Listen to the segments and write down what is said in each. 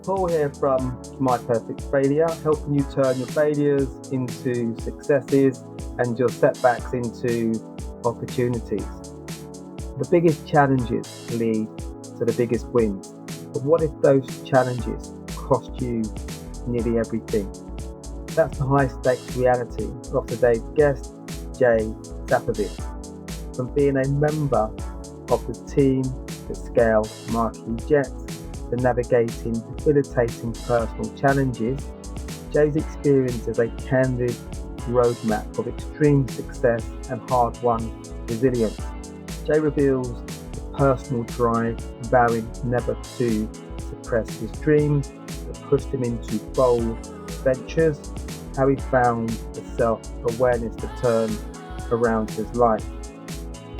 Paul here from My Perfect Failure, helping you turn your failures into successes and your setbacks into opportunities. The biggest challenges lead to the biggest wins. But what if those challenges cost you nearly everything? That's the high stakes reality of today's guest, Jay Sapovits. From being a member of the team that scaled Marquis Jets to navigating debilitating personal challenges, Jay's experience is a candid roadmap of extreme success and hard-won resilience. Jay reveals the personal drive, vowing never to suppress his dreams that pushed him into bold ventures, how he found the self-awareness to turn around his life,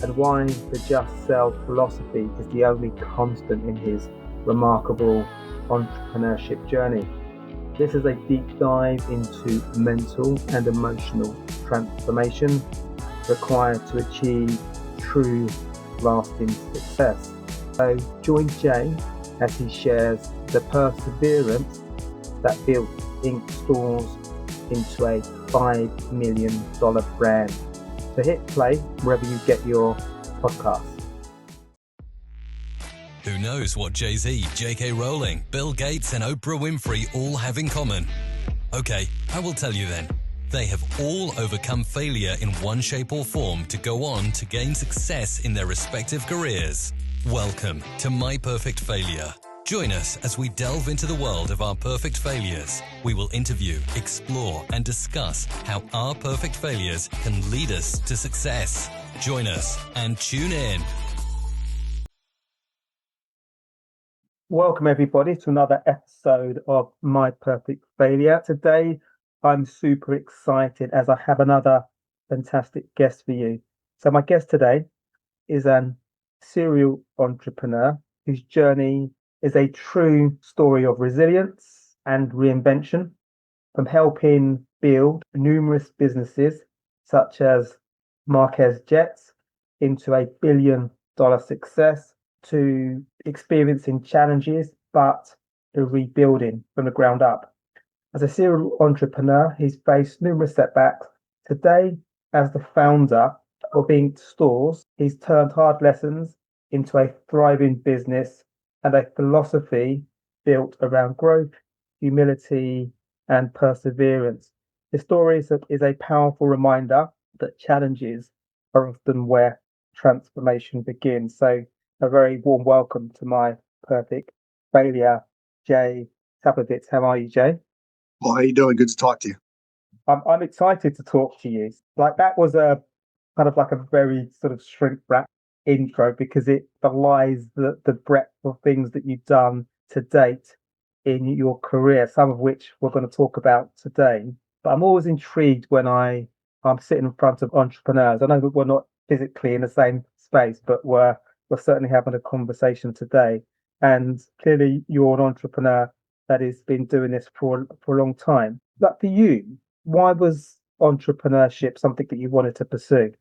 and why the just self philosophy is the only constant in his remarkable entrepreneurship journey. This is a deep dive into mental and emotional transformation required to achieve true lasting success. So join Jay as he shares the perseverance that built Inc. Stores into a $5 million brand. So hit play wherever you get your podcasts. Who knows what Jay-Z, J.K. Rowling, Bill Gates and Oprah Winfrey all have in common? Okay, I will tell you then. They have all overcome failure in one shape or form to go on to gain success in their respective careers. Welcome to My Perfect Failure. Join us as we delve into the world of our perfect failures. We will interview, explore, and discuss how our perfect failures can lead us to success. Join us and tune in. Welcome everybody to another episode of My Perfect Failure. Today, I'm super excited as I have another fantastic guest for you. So my guest today is an serial entrepreneur whose journey is a true story of resilience and reinvention, from helping build numerous businesses such as Marquis Jets into a $1 billion success, to experiencing challenges but the rebuilding from the ground up. As a serial entrepreneur, he's faced numerous setbacks. Today, as the founder of Inc. Stores, he's turned hard lessons into a thriving business and a philosophy built around growth, humility, and perseverance. His story is a powerful reminder that challenges are often where transformation begins. So a very warm welcome to My Perfect Failure, Jay Sapovits. How are you, Jay? Well, how you doing? Good to talk to you. I'm excited to talk to you. Like, that was a kind of like a very sort of shrink wrap intro because it belies the breadth of things that you've done to date in your career, some of which we're going to talk about today. But I'm always intrigued when I'm sitting in front of entrepreneurs. I know that we're not physically in the same space, but we're certainly having a conversation today. And clearly you're an entrepreneur that has been doing this for a long time. But for you, why was entrepreneurship something that you wanted to pursue?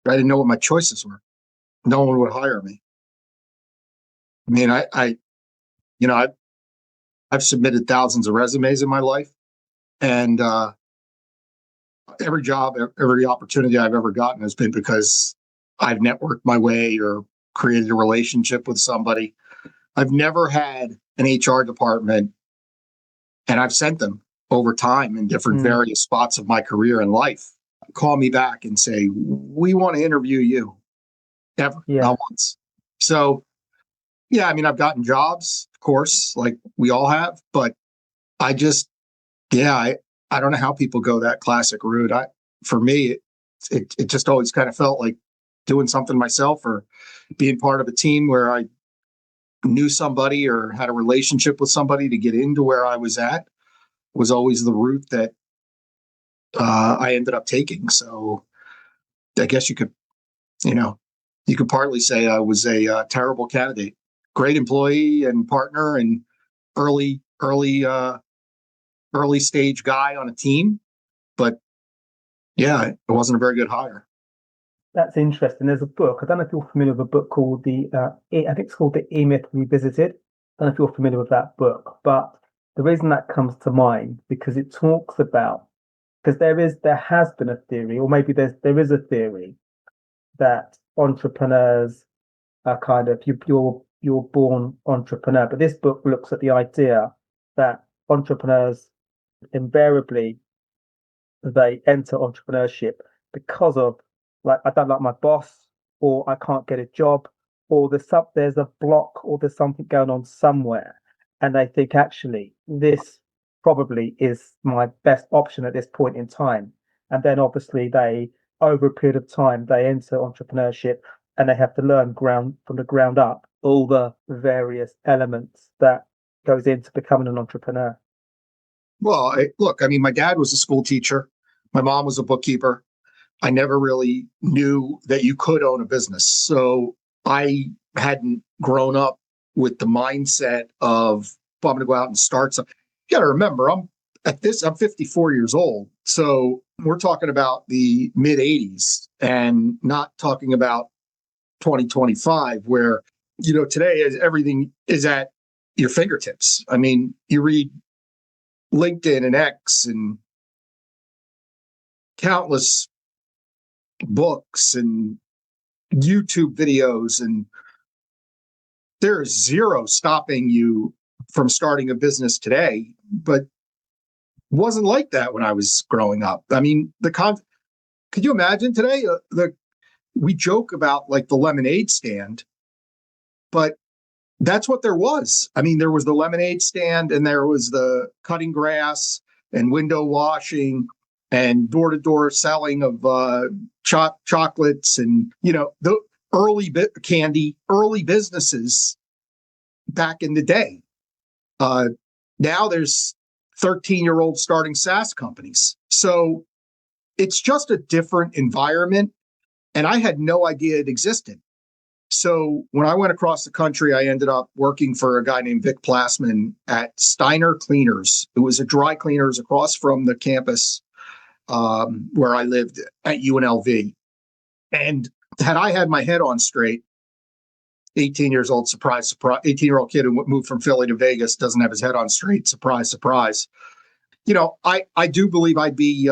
I didn't know what my choices were. No one would hire me. I mean, I've submitted thousands of resumes in my life, and every job, every opportunity I've ever gotten has been because I've networked my way or created a relationship with somebody. I've never had an HR department, and I've sent them over time in different various spots of my career and life, call me back and say, we want to interview you. Ever, not once. So, yeah, I mean, I've gotten jobs, of course, like we all have, but I just, I don't know how people go that classic route. For me, it just always kind of felt like doing something myself or being part of a team where I knew somebody or had a relationship with somebody to get into where I was at was always the route that I ended up taking. So I guess you could partly say I was a terrible candidate, great employee and partner and early stage guy on a team. But yeah, it wasn't a very good hire. That's interesting. There's a book. I don't know if you're familiar with a book called I think it's called The E-Myth Revisited don't know if you're familiar with that book, but the reason that comes to mind because it talks about because there has been a theory, or maybe there is a theory that entrepreneurs are kind of you're born entrepreneur, but this book looks at the idea that entrepreneurs invariably they enter entrepreneurship because of like I don't like my boss, or I can't get a job, or there's a block, or there's something going on somewhere, and they think actually this probably is my best option at this point in time, and then obviously they over a period of time they enter entrepreneurship and they have to learn from the ground up all the various elements that goes into becoming an entrepreneur. Well, look, I mean, my dad was a school teacher. My mom was a bookkeeper. I never really knew that you could own a business. So I hadn't grown up with the mindset of, well, I'm going to go out and start something. You got to remember, I'm 54 years old. So we're talking about the mid 80s and not talking about 2025, where, today everything is at your fingertips. I mean, you read LinkedIn and X and countless books and YouTube videos, and there is zero stopping you from starting a business today, but wasn't like that when I was growing up. I mean, could you imagine today? We joke about like the lemonade stand, but that's what there was. I mean, there was the lemonade stand, and there was the cutting grass and window washing and door-to-door selling of chocolates and, the early businesses back in the day. Now there's 13-year-olds starting SaaS companies. So it's just a different environment, and I had no idea it existed. So when I went across the country, I ended up working for a guy named Vic Plasman at Steiner Cleaners. It was a dry cleaners across from the campus where I lived at UNLV. And had I had my head on straight, 18 years old, surprise, surprise, 18-year-old kid who moved from Philly to Vegas doesn't have his head on straight, surprise, surprise. I do believe I'd be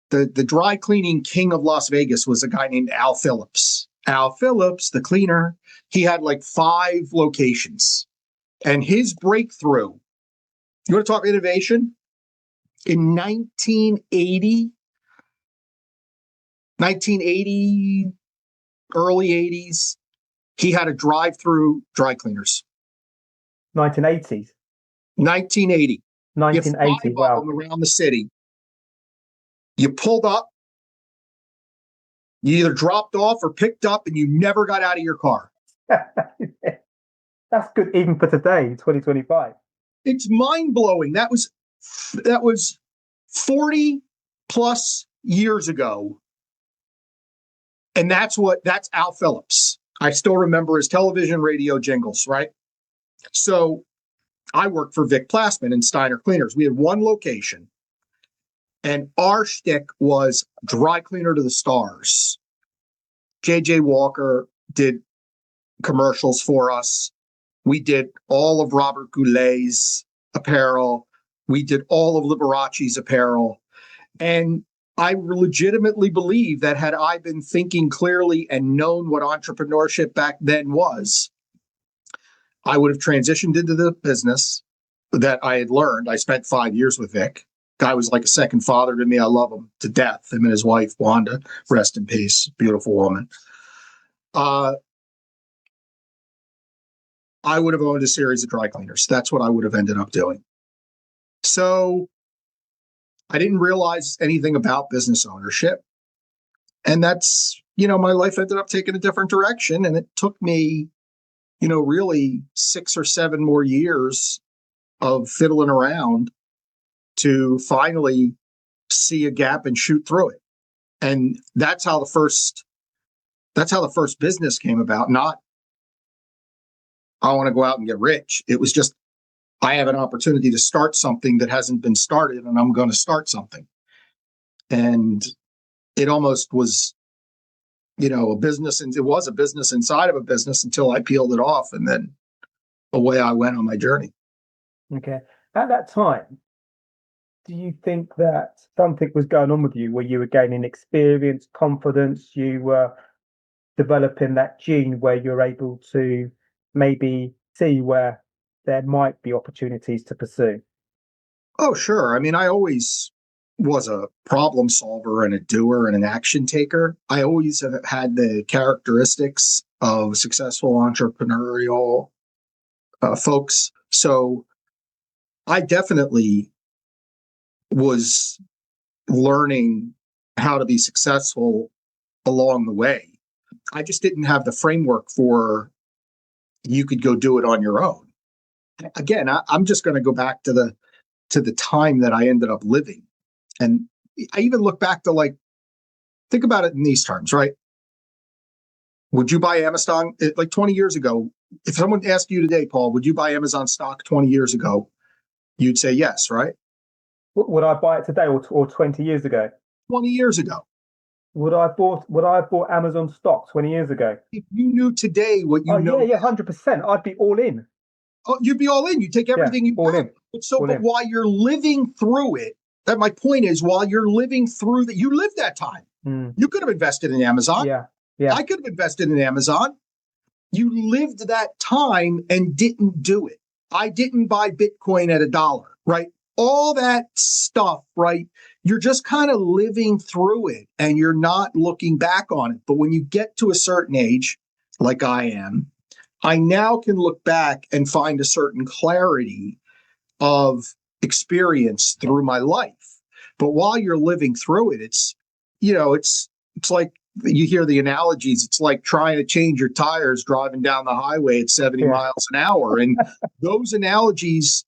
the dry cleaning king of Las Vegas was a guy named Al Phillips. Al Phillips, the cleaner, he had like 5 locations. And his breakthrough, you want to talk innovation? In 1980, early 80s, he had a drive-through dry cleaners. 1980s? 1980. 1980, wow. Around the city. You pulled up, you either dropped off or picked up, and you never got out of your car. That's good even for today, 2025. It's mind-blowing. That was 40 plus years ago. And that's Al Phillips. I still remember his television, radio jingles, right? So I worked for Vic Plasman and Steiner Cleaners. We had one location, and our shtick was dry cleaner to the stars. J.J. Walker did commercials for us. We did all of Robert Goulet's apparel. We did all of Liberace's apparel. And I legitimately believe that had I been thinking clearly and known what entrepreneurship back then was, I would have transitioned into the business that I had learned. I spent 5 years with Vic. Guy was like a second father to me. I love him to death. Him and his wife, Wanda, rest in peace. Beautiful woman. I would have owned a series of dry cleaners. That's what I would have ended up doing. So I didn't realize anything about business ownership. And that's, my life ended up taking a different direction. And it took me, really 6 or 7 more years of fiddling around to finally see a gap and shoot through it. And that's how the first business came about. Not, I want to go out and get rich. It was just, I have an opportunity to start something that hasn't been started, and I'm going to start something. And it almost was, a business, and it was a business inside of a business until I peeled it off. And then away I went on my journey. Okay. At that time, do you think that something was going on with you where you were gaining experience, confidence, you were developing that gene where you're able to maybe see where there might be opportunities to pursue? Oh, sure. I mean, I always was a problem solver and a doer and an action taker. I always have had the characteristics of successful entrepreneurial folks. So I definitely was learning how to be successful along the way. I just didn't have the framework for you could go do it on your own. Again, I'm just going to go back to the time that I ended up living. And I even look back to, like, think about it in these terms, right? Would you buy Amazon like 20 years ago? If someone asked you today, Paul, would you buy Amazon stock 20 years ago? You'd say yes, right? Would I buy it today or 20 years ago? 20 years ago. Would I have bought Amazon stock 20 years ago? If you knew today what you know. Yeah, 100%. I'd be all in. Oh, you'd be all in. You take everything you all have. In. But while you're living through it, that my point is, while you're living through that, you lived that time. You could have invested in Amazon. Yeah. I could have invested in Amazon. You lived that time and didn't do it. I didn't buy Bitcoin at $1, right? All that stuff, right? You're just kind of living through it and you're not looking back on it. But when you get to a certain age, like I am, I now can look back and find a certain clarity of experience through my life. But while you're living through it, it's like, you hear the analogies. It's like trying to change your tires driving down the highway at 70 miles an hour. And those analogies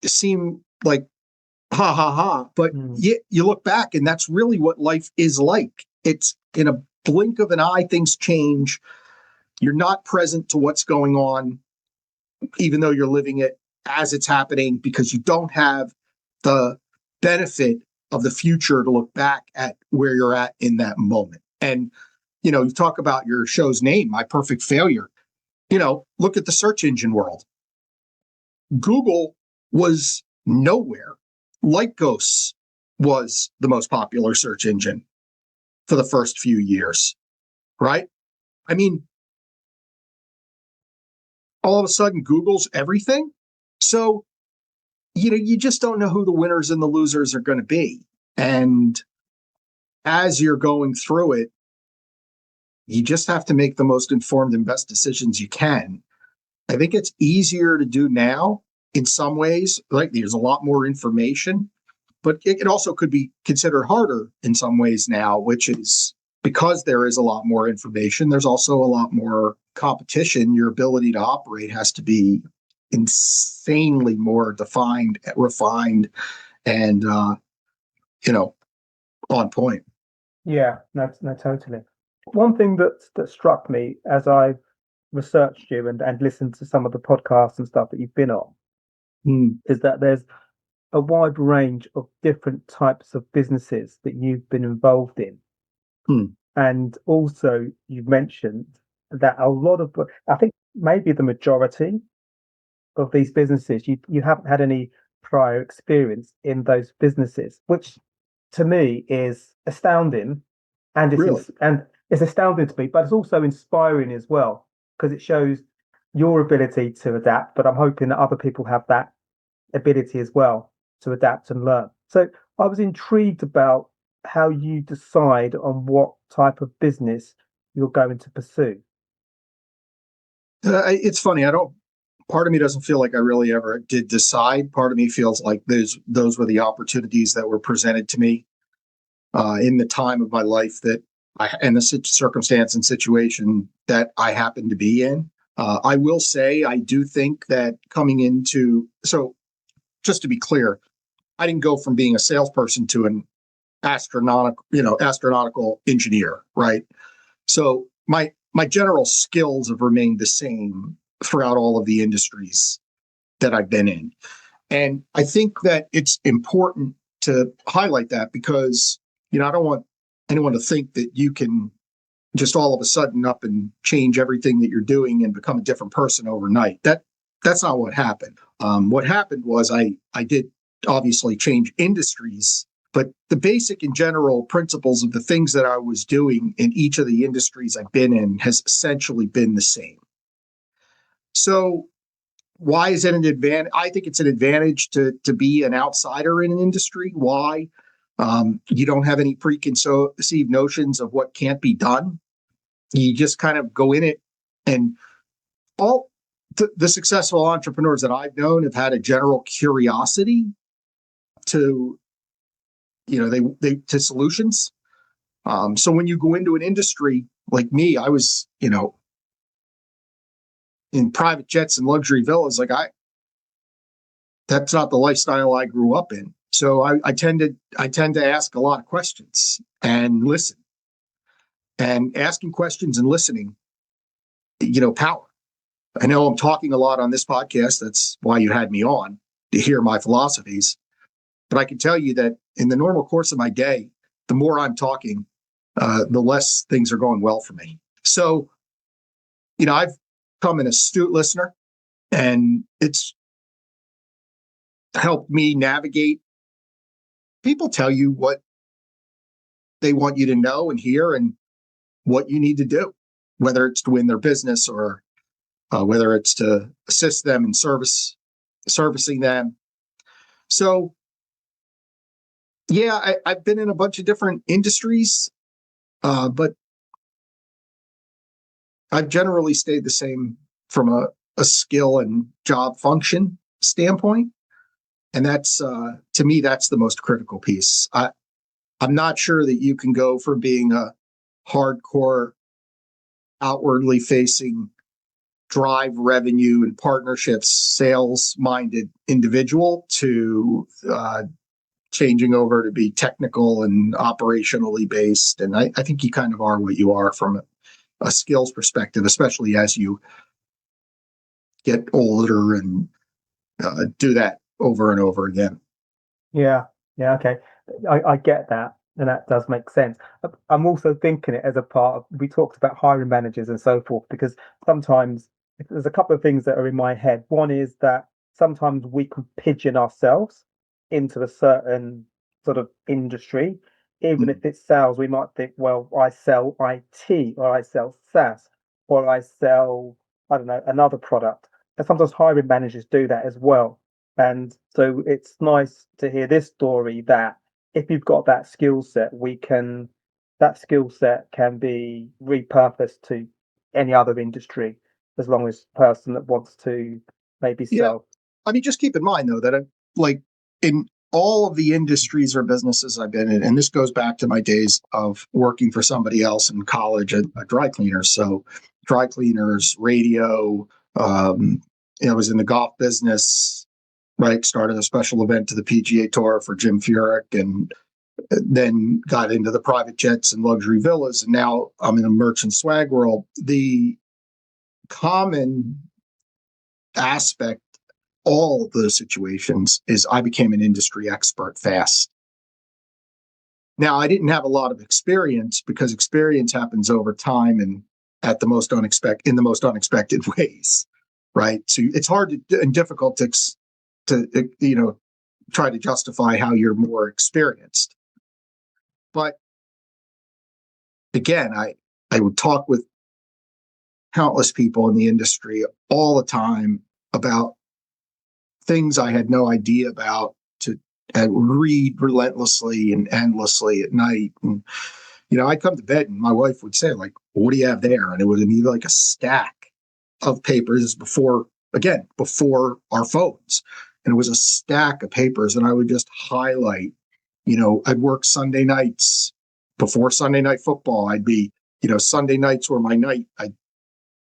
seem like ha ha ha. But you look back and that's really what life is like. It's in a blink of an eye, things change. You're not present to what's going on, even though you're living it as it's happening, because you don't have the benefit of the future to look back at where you're at in that moment. And, you talk about your show's name, My Perfect Failure. Look at the search engine world. Google was nowhere. Lycos was the most popular search engine for the first few years, right? I mean, all of a sudden, Google's everything. So, you just don't know who the winners and the losers are going to be. And as you're going through it, you just have to make the most informed and best decisions you can. I think it's easier to do now in some ways. Like, there's a lot more information, but it also could be considered harder in some ways now, which is because there is a lot more information. There's also a lot more competition. Your ability to operate has to be insanely more defined, refined, and on point. Yeah, no, totally. One thing that struck me as I researched you and listened to some of the podcasts and stuff that you've been on is that there's a wide range of different types of businesses that you've been involved in. And also you've mentioned that a lot of, I think maybe the majority of these businesses, you haven't had any prior experience in those businesses, which to me is astounding. And it's astounding to me, but it's also inspiring as well, because it shows your ability to adapt. But I'm hoping that other people have that ability as well to adapt and learn. So I was intrigued about how you decide on what type of business you're going to pursue. It's funny. Part of me doesn't feel like I really ever did decide. Part of me feels like those were the opportunities that were presented to me in the time of my life and the circumstance and situation that I happened to be in. I will say, I do think that so just to be clear, I didn't go from being a salesperson to an astronautical engineer, right? So my general skills have remained the same throughout all of the industries that I've been in. And I think that it's important to highlight that because, I don't want anyone to think that you can just all of a sudden up and change everything that you're doing and become a different person overnight. that's not what happened. What happened was I did obviously change industries, but the basic and general principles of the things that I was doing in each of the industries I've been in has essentially been the same. So why is it an advantage? I think it's an advantage to be an outsider in an industry. Why? You don't have any preconceived notions of what can't be done. You just kind of go in it, and all the successful entrepreneurs that I've known have had a general curiosity to, they to solutions. So when you go into an industry like me, I was, in private jets and luxury villas, that's not the lifestyle I grew up in. So I tend to ask a lot of questions and listen. And asking questions and listening, power. I know I'm talking a lot on this podcast. That's why you had me on, to hear my philosophies. But I can tell you that in the normal course of my day, the more I'm talking, the less things are going well for me. So, I've become an astute listener, and it's helped me navigate. People tell you what they want you to know and hear and what you need to do, whether it's to win their business or whether it's to assist them in servicing them. So, yeah, I've been in a bunch of different industries, but I've generally stayed the same from a skill and job function standpoint. And that's, to me, that's the most critical piece. I'm not sure that you can go from being a hardcore, outwardly facing, drive revenue and partnerships, sales-minded individual to changing over to be technical and operationally based. And I think you kind of are what you are from a skills perspective, especially as you get older and do that over and over again. Yeah, okay. I get that, and that does make sense. I'm also thinking it as a part of, we talked about hiring managers and so forth, because sometimes there's a couple of things that are in my head. One is that sometimes we can pigeon ourselves into a certain sort of industry. Even if it's sales, we might think, well, I sell IT, or I sell SaaS, or I sell, I don't know, another product. And sometimes hiring managers do that as well. And so it's nice to hear this story that if you've got that skill set, that skill set can be repurposed to any other industry, as long as the person that wants to maybe sell. I mean, just keep in mind, though, that in all of the industries or businesses I've been in, and this goes back to my days of working for somebody else in college at dry cleaners. So dry cleaners, radio, I was in the golf business, right? Started a special event to the PGA Tour for Jim Furyk, and then got into the private jets and luxury villas. And now I'm in a merchant swag world. The common aspect, all of those situations, is I became an industry expert fast. Now, I didn't have a lot of experience, because experience happens over time and in the most unexpected ways, right? So it's hard and difficult to try to justify how you're more experienced. But again, I would talk with countless people in the industry all the time about things I had no idea about, and read relentlessly and endlessly at night. And, I'd come to bed and my wife would say, what do you have there? And it would be like a stack of papers before our phones. And it was a stack of papers, and I would just highlight. I'd work Sunday nights before Sunday night football. I'd be, Sunday nights were my night. I'd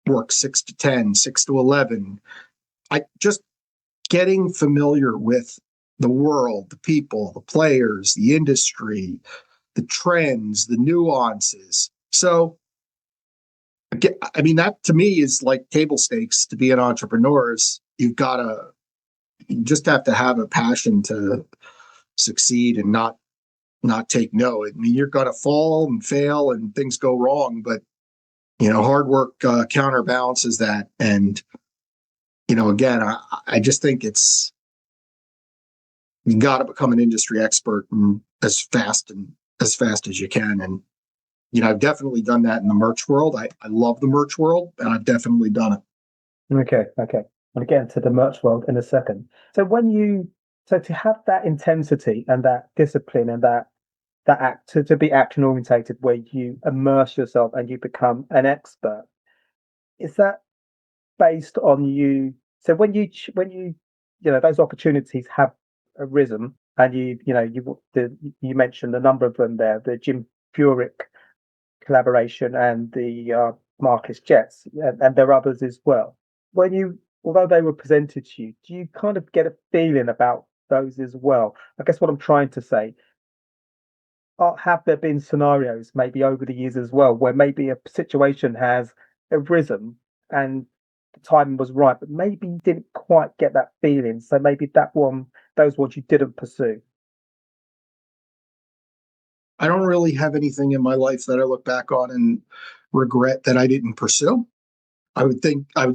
work 6 to 10, 6 to 11. I just getting familiar with the world, the people, the players, the industry, the trends, the nuances. So, I mean, that to me is like table stakes to be an entrepreneur. You just have to have a passion to succeed and not take no. I mean, you're going to fall and fail and things go wrong, but hard work counterbalances that. And again, I just think you got to become an industry expert and as fast as you can. And, I've definitely done that in the merch world. I love the merch world, and I've definitely done it. Okay. I'll get into the merch world in a second. So to have that intensity and that discipline and that act to be action orientated, where you immerse yourself and you become an expert, is that based on you? So when you those opportunities have arisen, and you mentioned a number of them there, the Jim Furyk collaboration and the Marquis Jets, and there are others as well. Although they were presented to you, do you kind of get a feeling about those as well? I guess what I'm trying to say, have there been scenarios maybe over the years as well where maybe a situation has arisen and the timing was right, but maybe you didn't quite get that feeling, so maybe those ones you didn't pursue? I don't really have anything in my life that I look back on and regret that I didn't pursue. I would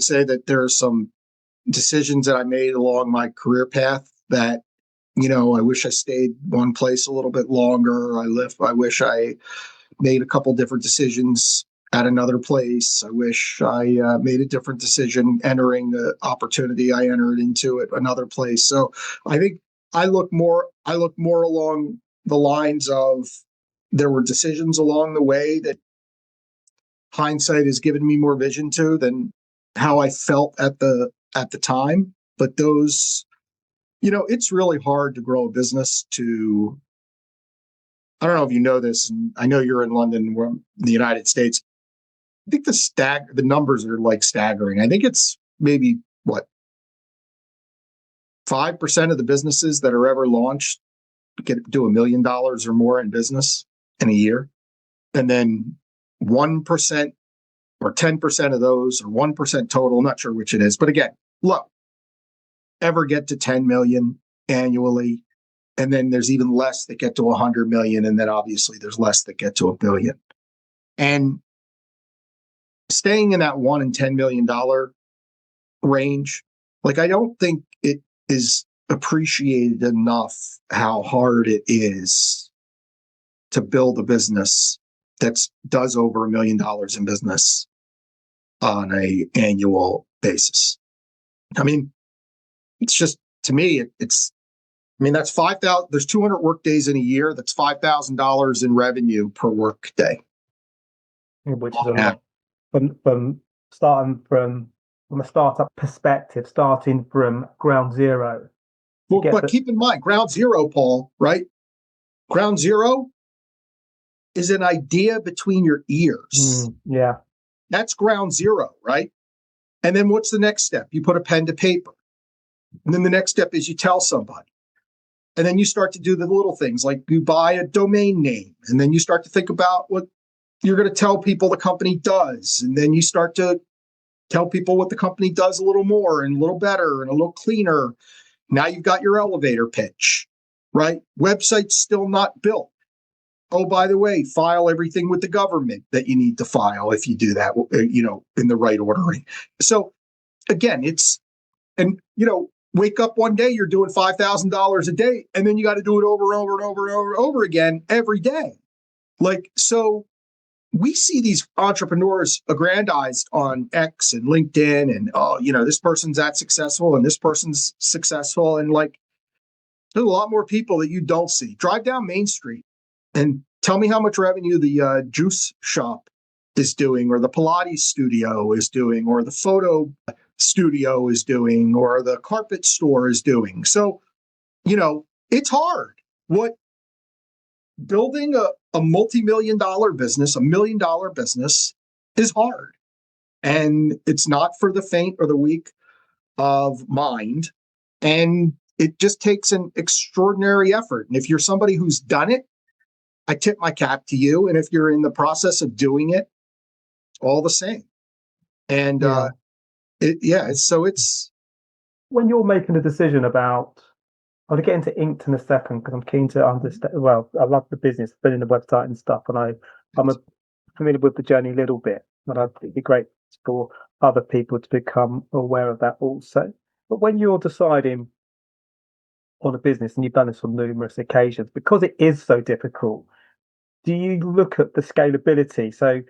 say that there are some decisions that I made along my career path that, I wish I stayed one place a little bit longer. I wish I made a couple different decisions at another place. I wish I made a different decision entering the opportunity I entered into at another place. So I think I look more along the lines of, there were decisions along the way that hindsight has given me more vision to than how I felt at the time. But those, it's really hard to grow a business I don't know if you know this, and I know you're in London, we're in the United States. I think the numbers are like staggering. I think it's maybe 5% of the businesses that are ever launched do $1 million or more in business in a year. And then 1% or 10% of those, or 1% total, I'm not sure which it is, but again, low, ever get to 10 million annually. And then there's even less that get to 100 million. And then obviously there's less that get to $1 billion. And staying in that $1 and $10 million range, I don't think it is appreciated enough how hard it is to build a business that does over $1 million in business on a annual basis. I mean, it's just, to me, that's 5,000. There's 200 work days in a year. That's $5,000 in revenue per work day. Which is a lot. From starting from a startup perspective, starting from ground zero. Well, but keep in mind, ground zero, Paul, right? Ground zero is an idea between your ears. Yeah. That's ground zero, right? And then what's the next step? You put a pen to paper. And then the next step is you tell somebody. And then you start to do the little things, like you buy a domain name. And then you start to think about what you're going to tell people the company does. And then you start to tell people what the company does a little more and a little better and a little cleaner. Now you've got your elevator pitch, right? Website's still not built. Oh, by the way, file everything with the government that you need to file if you do that, in the right ordering. So again, wake up one day, you're doing $5,000 a day, and then you got to do it over and over and over and over and over again every day. So we see these entrepreneurs aggrandized on X and LinkedIn, and this person's that successful and this person's successful, and there's a lot more people that you don't see. Drive down Main Street and tell me how much revenue the juice shop is doing, or the Pilates studio is doing, or the photo studio is doing, or the carpet store is doing. So, it's hard. Building a multi-million dollar business, $1 million business, is hard. And it's not for the faint or the weak of mind. And it just takes an extraordinary effort. And if you're somebody who's done it, I tip my cap to you. And if you're in the process of doing it, all the same. And so it's when you're making a decision about, I'll get into Inked in a second because I'm keen to understand. Well, I love the business, building the website and stuff, and I'm familiar with the journey a little bit. But I think it'd be great for other people to become aware of that also. But when you're deciding on a business, and you've done this on numerous occasions, because it is so difficult, do you look at the scalability? So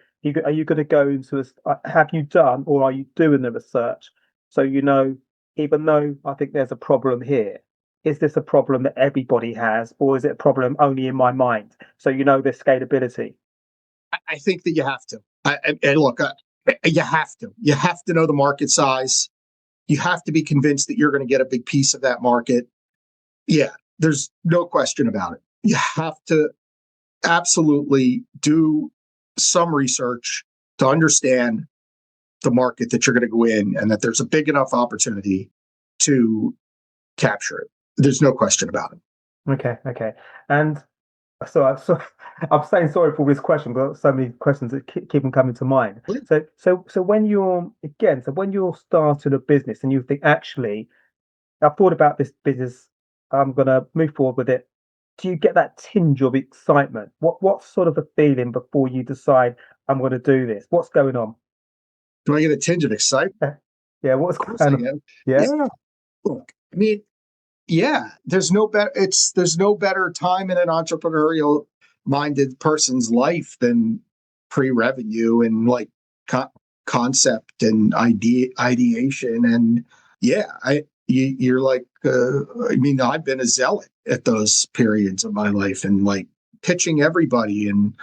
are you going to go into have you done or are you doing the research? So, even though I think there's a problem here, is this a problem that everybody has, or is it a problem only in my mind? So, the scalability. I think that you have to. Look, you have to. You have to know the market size. You have to be convinced that you're going to get a big piece of that market. Yeah, there's no question about it. You have to absolutely do some research to understand the market that you're going to go in, and that there's a big enough opportunity to capture it. There's no question about it. Okay. And I'm saying sorry for this question, but so many questions that keep on coming to mind. So when you're starting a business and you think, actually, I've thought about this business, I'm going to move forward with it. Do you get that tinge of excitement? What's sort of a feeling before you decide I'm going to do this? What's going on? Do I get a tinge of excitement? Yeah. What's going on? Yeah. Look, I mean, yeah, there's no better time in an entrepreneurial minded person's life than pre-revenue and like concept and ideation. And yeah, you're like, I mean, I've been a zealot at those periods of my life and like pitching everybody. And,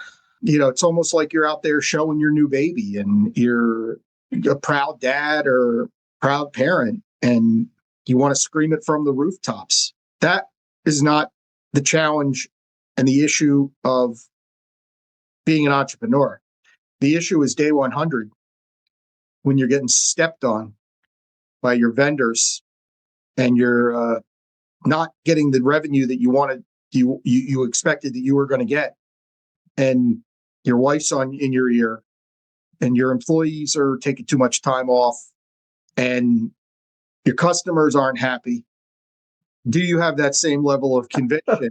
it's almost like you're out there showing your new baby and you're a proud dad or proud parent and you want to scream it from the rooftops. That is not the challenge and the issue of being an entrepreneur. The issue is day 100 when you're getting stepped on by your vendors and you're not getting the revenue that you wanted, you expected that you were going to get, and your wife's in your ear, and your employees are taking too much time off, and your customers aren't happy. Do you have that same level of conviction?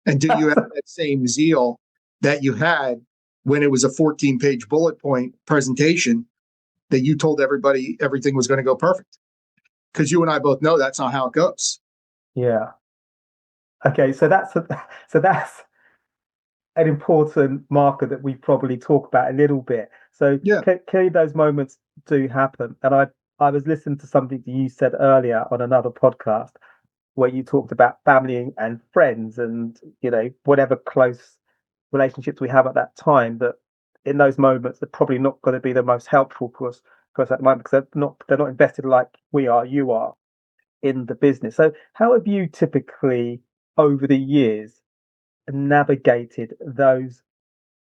And do you have that same zeal that you had when it was a 14-page bullet point presentation that you told everybody everything was going to go perfect? Because you and I both know that's not how it goes. Yeah. Okay, so that's an important marker that we probably talk about a little bit. So yeah, clearly those moments do happen. And I was listening to something that you said earlier on another podcast where you talked about family and friends and, whatever close relationships we have at that time, that in those moments, they're probably not going to be the most helpful for us at the moment because they're not invested like you are in the business. So how have you typically over the years navigated those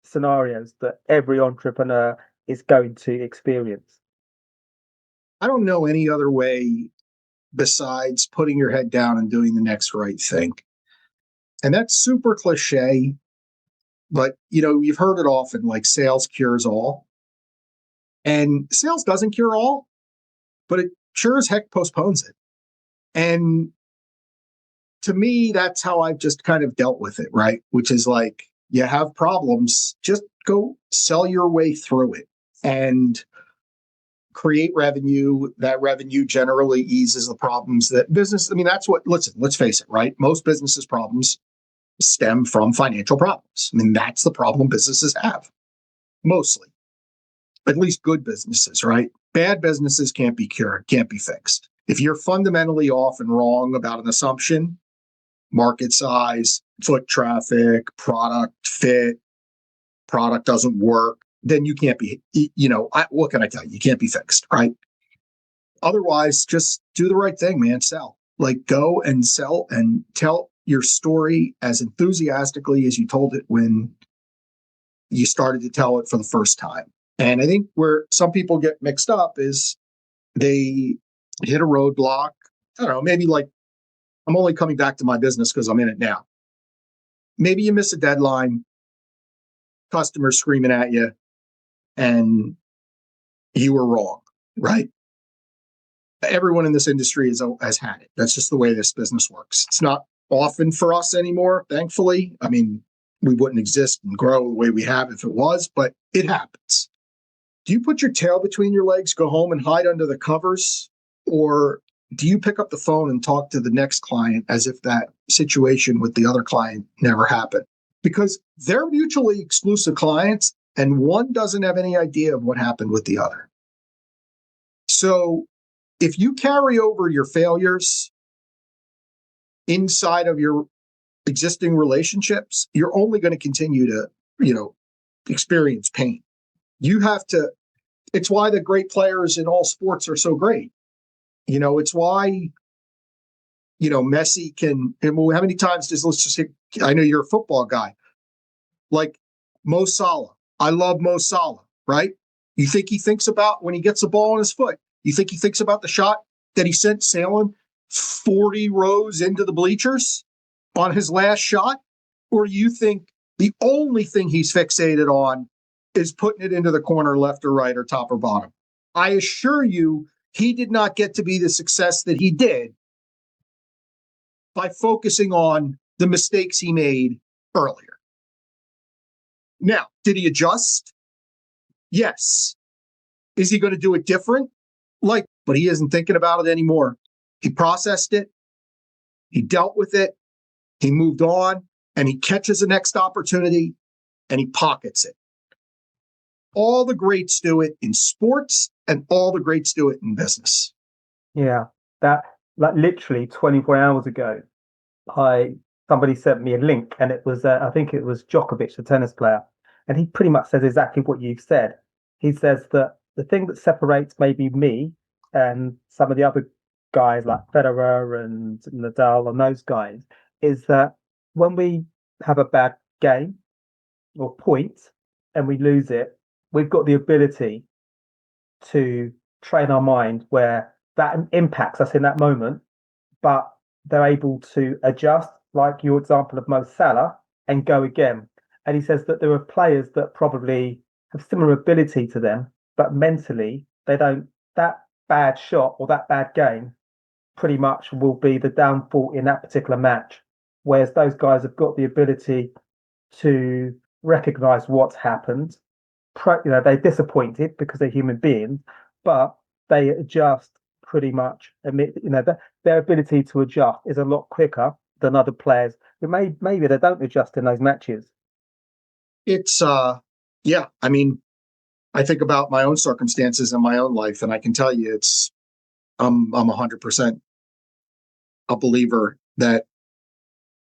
scenarios that every entrepreneur is going to experience? I don't know any other way besides putting your head down and doing the next right thing. And that's super cliche, but you've heard it often, like sales cures all. And sales doesn't cure all, but it sure as heck postpones it. And to me, that's how I've just kind of dealt with it, right? Which is like, you have problems, just go sell your way through it and create revenue. That revenue generally eases the problems that business. I mean, let's face it, right? Most businesses' problems stem from financial problems. I mean, that's the problem businesses have mostly, at least good businesses, right? Bad businesses can't be cured, can't be fixed. If you're fundamentally off and wrong about an assumption, market size, foot traffic, product fit, product doesn't work, then you can't be, what can I tell you? You can't be fixed, right? Otherwise, just do the right thing, man. Sell. Like, go and sell and tell your story as enthusiastically as you told it when you started to tell it for the first time. And I think where some people get mixed up is they hit a roadblock. I don't know, maybe like, I'm only coming back to my business because I'm in it now. Maybe you miss a deadline, customers screaming at you, and you were wrong, right? Everyone in this industry has had it. That's just the way this business works. It's not often for us anymore, thankfully. I mean, we wouldn't exist and grow the way we have if it was, but it happens. do you put your tail between your legs, go home and hide under the covers? Or do you pick up the phone and talk to the next client as if that situation with the other client never happened? Because they're mutually exclusive clients and one doesn't have any idea of what happened with the other. So if you carry over your failures inside of your existing relationships, you're only going to continue to, experience pain. You have to, it's why the great players in all sports are so great. It's why, Messi can, and how many times let's just say, I know you're a football guy, like Mo Salah. I love Mo Salah, right? You think he thinks about when he gets the ball on his foot? You think he thinks about the shot that he sent sailing 40 rows into the bleachers on his last shot? Or you think the only thing he's fixated on is putting it into the corner, left or right, or top or bottom? I assure you, he did not get to be the success that he did by focusing on the mistakes he made earlier. Now, did he adjust? Yes. Is he going to do it different? But he isn't thinking about it anymore. He processed it. He dealt with it. He moved on, and he catches the next opportunity, and he pockets it. All the greats do it in sports, and all the greats do it in business. Yeah, that literally 24 hours ago, somebody sent me a link, and it was I think it was Djokovic, the tennis player, and he pretty much says exactly what you've said. He says that the thing that separates maybe me and some of the other guys like Federer and Nadal and those guys is that when we have a bad game or point and we lose it, we've got the ability to train our mind where that impacts us in that moment, but they're able to adjust, like your example of Mo Salah, and go again. And he says that there are players that probably have similar ability to them, but mentally they don't. That bad shot or that bad game pretty much will be the downfall in that particular match. Whereas those guys have got the ability to recognize what's happened. They're disappointed because they're human beings, but they adjust pretty much. Their ability to adjust is a lot quicker than other players who maybe they don't adjust in those matches. It's yeah. I mean, I think about my own circumstances in my own life, and I can tell you, I'm 100% a believer that,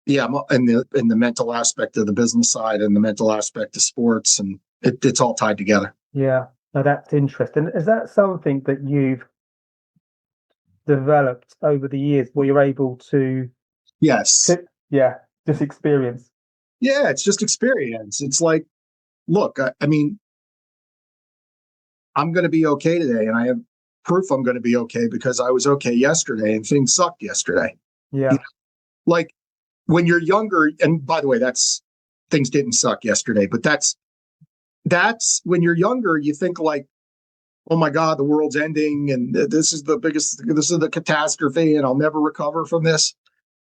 yeah, in the mental aspect of the business side and the mental aspect of sports, and it's all tied together. Yeah, no, that's interesting. Is that something that you've developed over the years where you're able to? Yes. Just experience. Yeah, it's just experience. It's like, look, I mean, I'm going to be okay today, and I have proof I'm going to be okay because I was okay yesterday and things sucked yesterday. Yeah. Like when you're younger, and by the way, things didn't suck yesterday, but that's when you're younger, you think like, oh my God, the world's ending and this is the catastrophe and I'll never recover from this.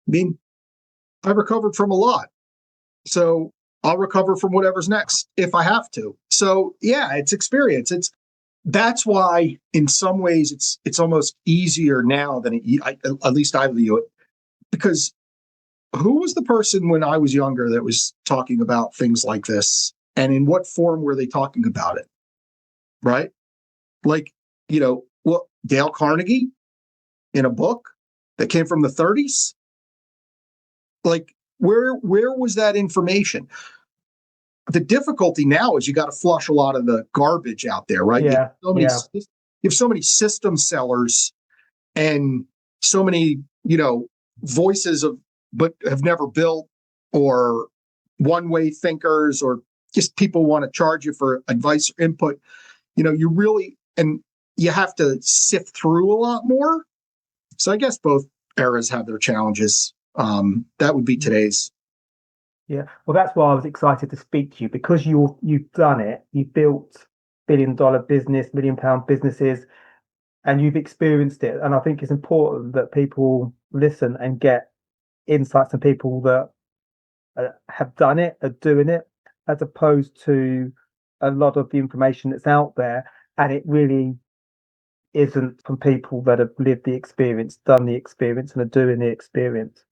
I mean, I've recovered from a lot. So I'll recover from whatever's next if I have to. So yeah, it's experience. That's why in some ways it's almost easier now than at least I view it, because who was the person when I was younger that was talking about things like this, and in what form were they talking about it? Right? Like, Dale Carnegie in a book that came from the 30s? Like, where was that information? The difficulty now is you got to flush a lot of the garbage out there, right? Yeah. You have so many system sellers and so many, voices but have never built, or one-way thinkers, or just people want to charge you for advice or input. And you have to sift through a lot more. So I guess both eras have their challenges. That would be today's. Yeah, well, that's why I was excited to speak to you, because you've done it. You've built billion-dollar business, million-pound businesses, and you've experienced it. And I think it's important that people listen and get insights from people that have done it, are doing it, as opposed to a lot of the information that's out there. And it really isn't from people that have lived the experience, done the experience, and are doing the experience.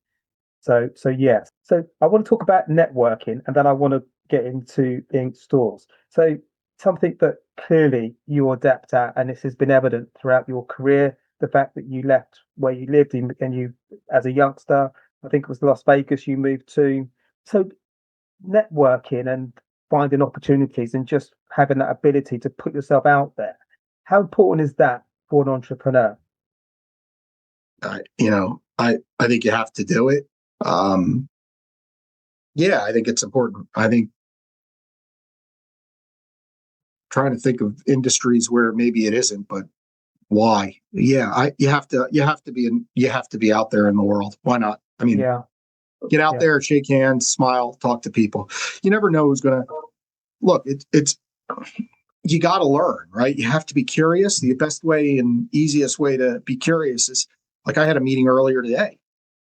So yes. So I want to talk about networking, and then I want to get into Ink stores. So something that clearly you adapt at, and this has been evident throughout your career, the fact that you left where you lived in, and you, as a youngster, I think it was Las Vegas you moved to. So networking and finding opportunities and just having that ability to put yourself out there. How important is that for an entrepreneur? I think you have to do it. Yeah, I think it's important. I think trying to think of industries where maybe it isn't, but why? Yeah, you have to be out there in the world. Why not? I mean, Yeah, get out yeah, there, shake hands, smile, talk to people. You never know who's gonna look. It's you got to learn, right? You have to be curious. The best way and easiest way to be curious is like I had a meeting earlier today.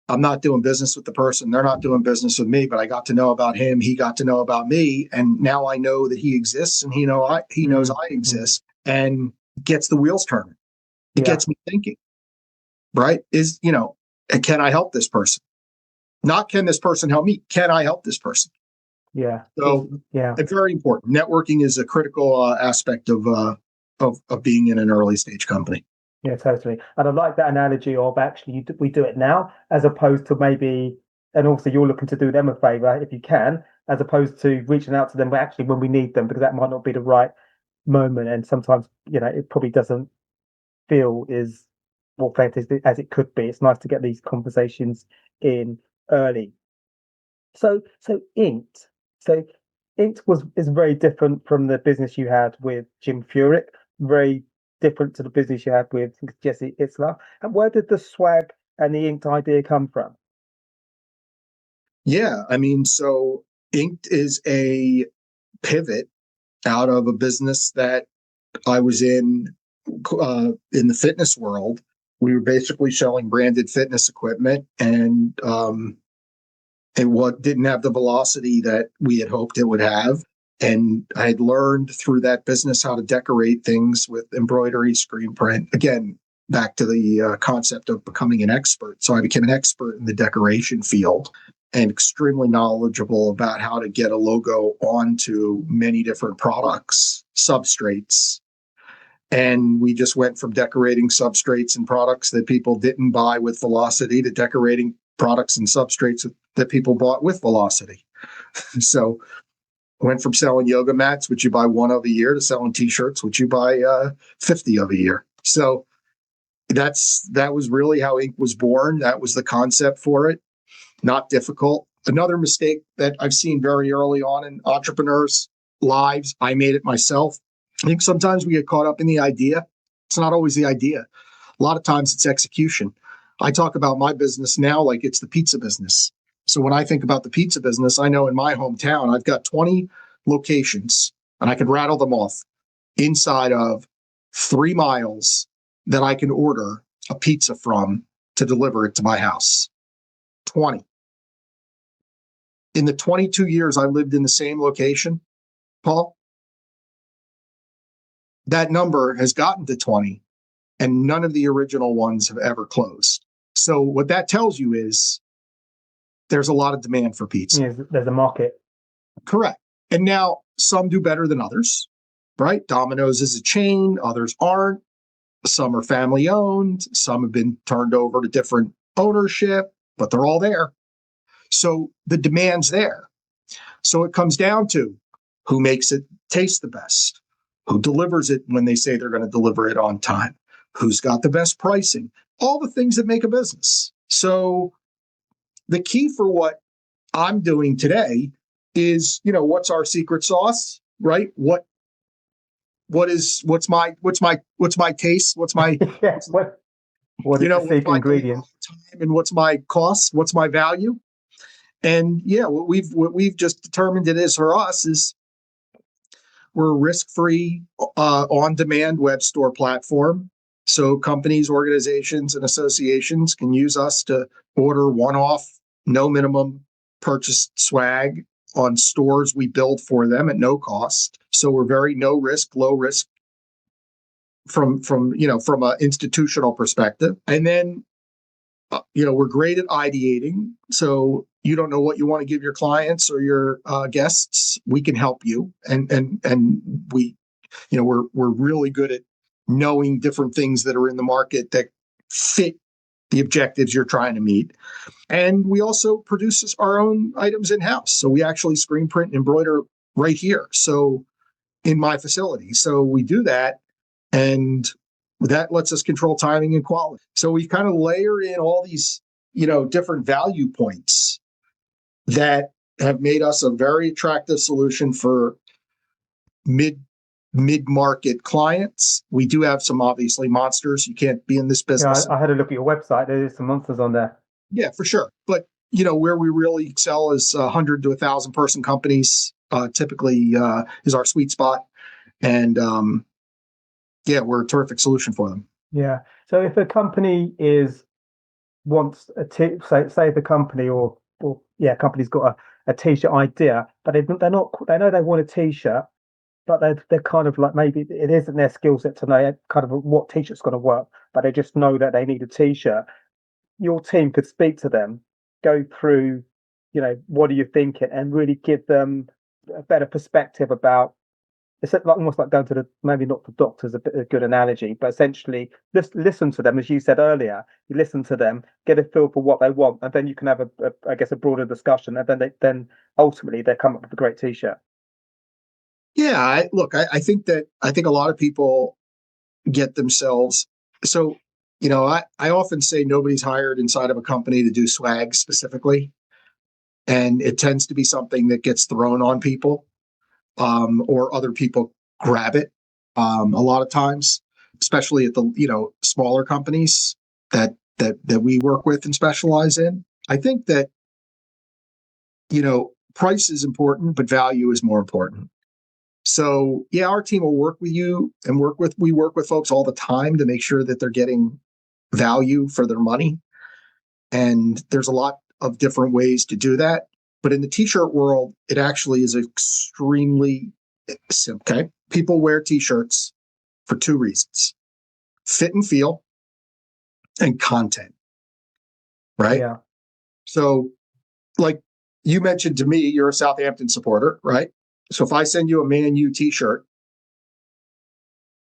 I'm not doing business with the person. They're not doing business with me, but I got to know about him. He got to know about me. And now I know that he exists and he knows I exist and gets the wheels turning. It yeah, gets me thinking, right? Can I help this person? Not can this person help me? Can I help this person? yeah, So yeah. it's very important. Networking is a critical aspect of being in an early stage company. Yeah, totally. And I like that analogy of actually we do it now as opposed to maybe, and also you're looking to do them a favor if you can, as opposed to reaching out to them actually when we need them, because that might not be the right moment. And sometimes, it probably doesn't feel as authentic as it could be. It's nice to get these conversations in early. So Inked. So Inked is very different from the business you had with Jim Furyk, very different to the business you had with Jesse Itzler. And where did the swag and the Inked idea come from? Yeah, I mean, so Inked is a pivot out of a business that I was in the fitness world. We were basically selling branded fitness equipment, and it didn't have the velocity that we had hoped it would have. And I had learned through that business how to decorate things with embroidery, screen print. Again, back to the concept of becoming an expert. So I became an expert in the decoration field and extremely knowledgeable about how to get a logo onto many different products, substrates. And we just went from decorating substrates and products that people didn't buy with velocity to decorating products and substrates that people bought with velocity. So went from selling yoga mats, which you buy one of a year, to selling t-shirts, which you buy 50 of a year. So that was really how Ink was born. That was the concept for it. Not difficult. Another mistake that I've seen very early on in entrepreneurs' lives, I made it myself. I think sometimes we get caught up in the idea. It's not always the idea. A lot of times it's execution. I talk about my business now like it's the pizza business. So when I think about the pizza business, I know in my hometown, I've got 20 locations, and I can rattle them off inside of 3 miles that I can order a pizza from to deliver it to my house. 20. In the 22 years I lived in the same location, Paul, that number has gotten to 20, and none of the original ones have ever closed. So what that tells you is there's a lot of demand for pizza. Yeah, there's a market. Correct. And now some do better than others, right? Domino's is a chain, others aren't. Some are family owned, some have been turned over to different ownership, but they're all there. So the demand's there. So it comes down to who makes it taste the best, who delivers it when they say they're going to deliver it on time, who's got the best pricing, all the things that make a business. So the key for what I'm doing today is, what's our secret sauce, right? What's my taste? What's my Yeah, what is the what's secret my ingredient? time and what's my cost? What's my value? And yeah, what we've just determined it is for us is we're a risk-free, on-demand web store platform. So companies, organizations, and associations can use us to order one-off, no minimum purchase swag on stores we build for them at no cost. So we're very no risk, low risk from an institutional perspective. And then we're great at ideating. So you don't know what you want to give your clients or your guests. We can help you, and we, we're really good at knowing different things that are in the market that fit the objectives you're trying to meet. And we also produce our own items in-house. So we actually screen print and embroider right here. So in my facility. So we do that, and that lets us control timing and quality. So we've kind of layered in all these, different value points that have made us a very attractive solution for mid-market clients. We do have some obviously monsters. You can't be in this business. Yeah, I had a look at your website. There's some monsters on there. Yeah, for sure. But where we really excel is 100 to 1,000 person companies. Typically is our sweet spot, and we're a terrific solution for them. Yeah. So if a company wants say the company or company's got a t-shirt idea, but they know they want a t-shirt, but they're kind of like, maybe it isn't their skill set to know kind of what t-shirt's going to work, but they just know that they need a t-shirt. Your team could speak to them, go through, what are you thinking, and really give them a better perspective about. It's almost like going to maybe not the doctor's a good analogy, but essentially just listen to them, as you said earlier. You listen to them, get a feel for what they want, and then you can have a broader discussion, and then ultimately they come up with a great t-shirt. Yeah, I think a lot of people get themselves. So, I often say nobody's hired inside of a company to do swag specifically, and it tends to be something that gets thrown on people. Or other people grab it a lot of times, especially at the smaller companies that we work with and specialize in. I think that price is important, but value is more important. So our team will work with you and we work with folks all the time to make sure that they're getting value for their money. And there's a lot of different ways to do that. But in the t-shirt world, it actually is extremely simple. Okay? People wear t-shirts for two reasons: fit and feel, and content. Right? Yeah. So, like you mentioned to me, you're a Southampton supporter, right? So if I send you a Man U t-shirt,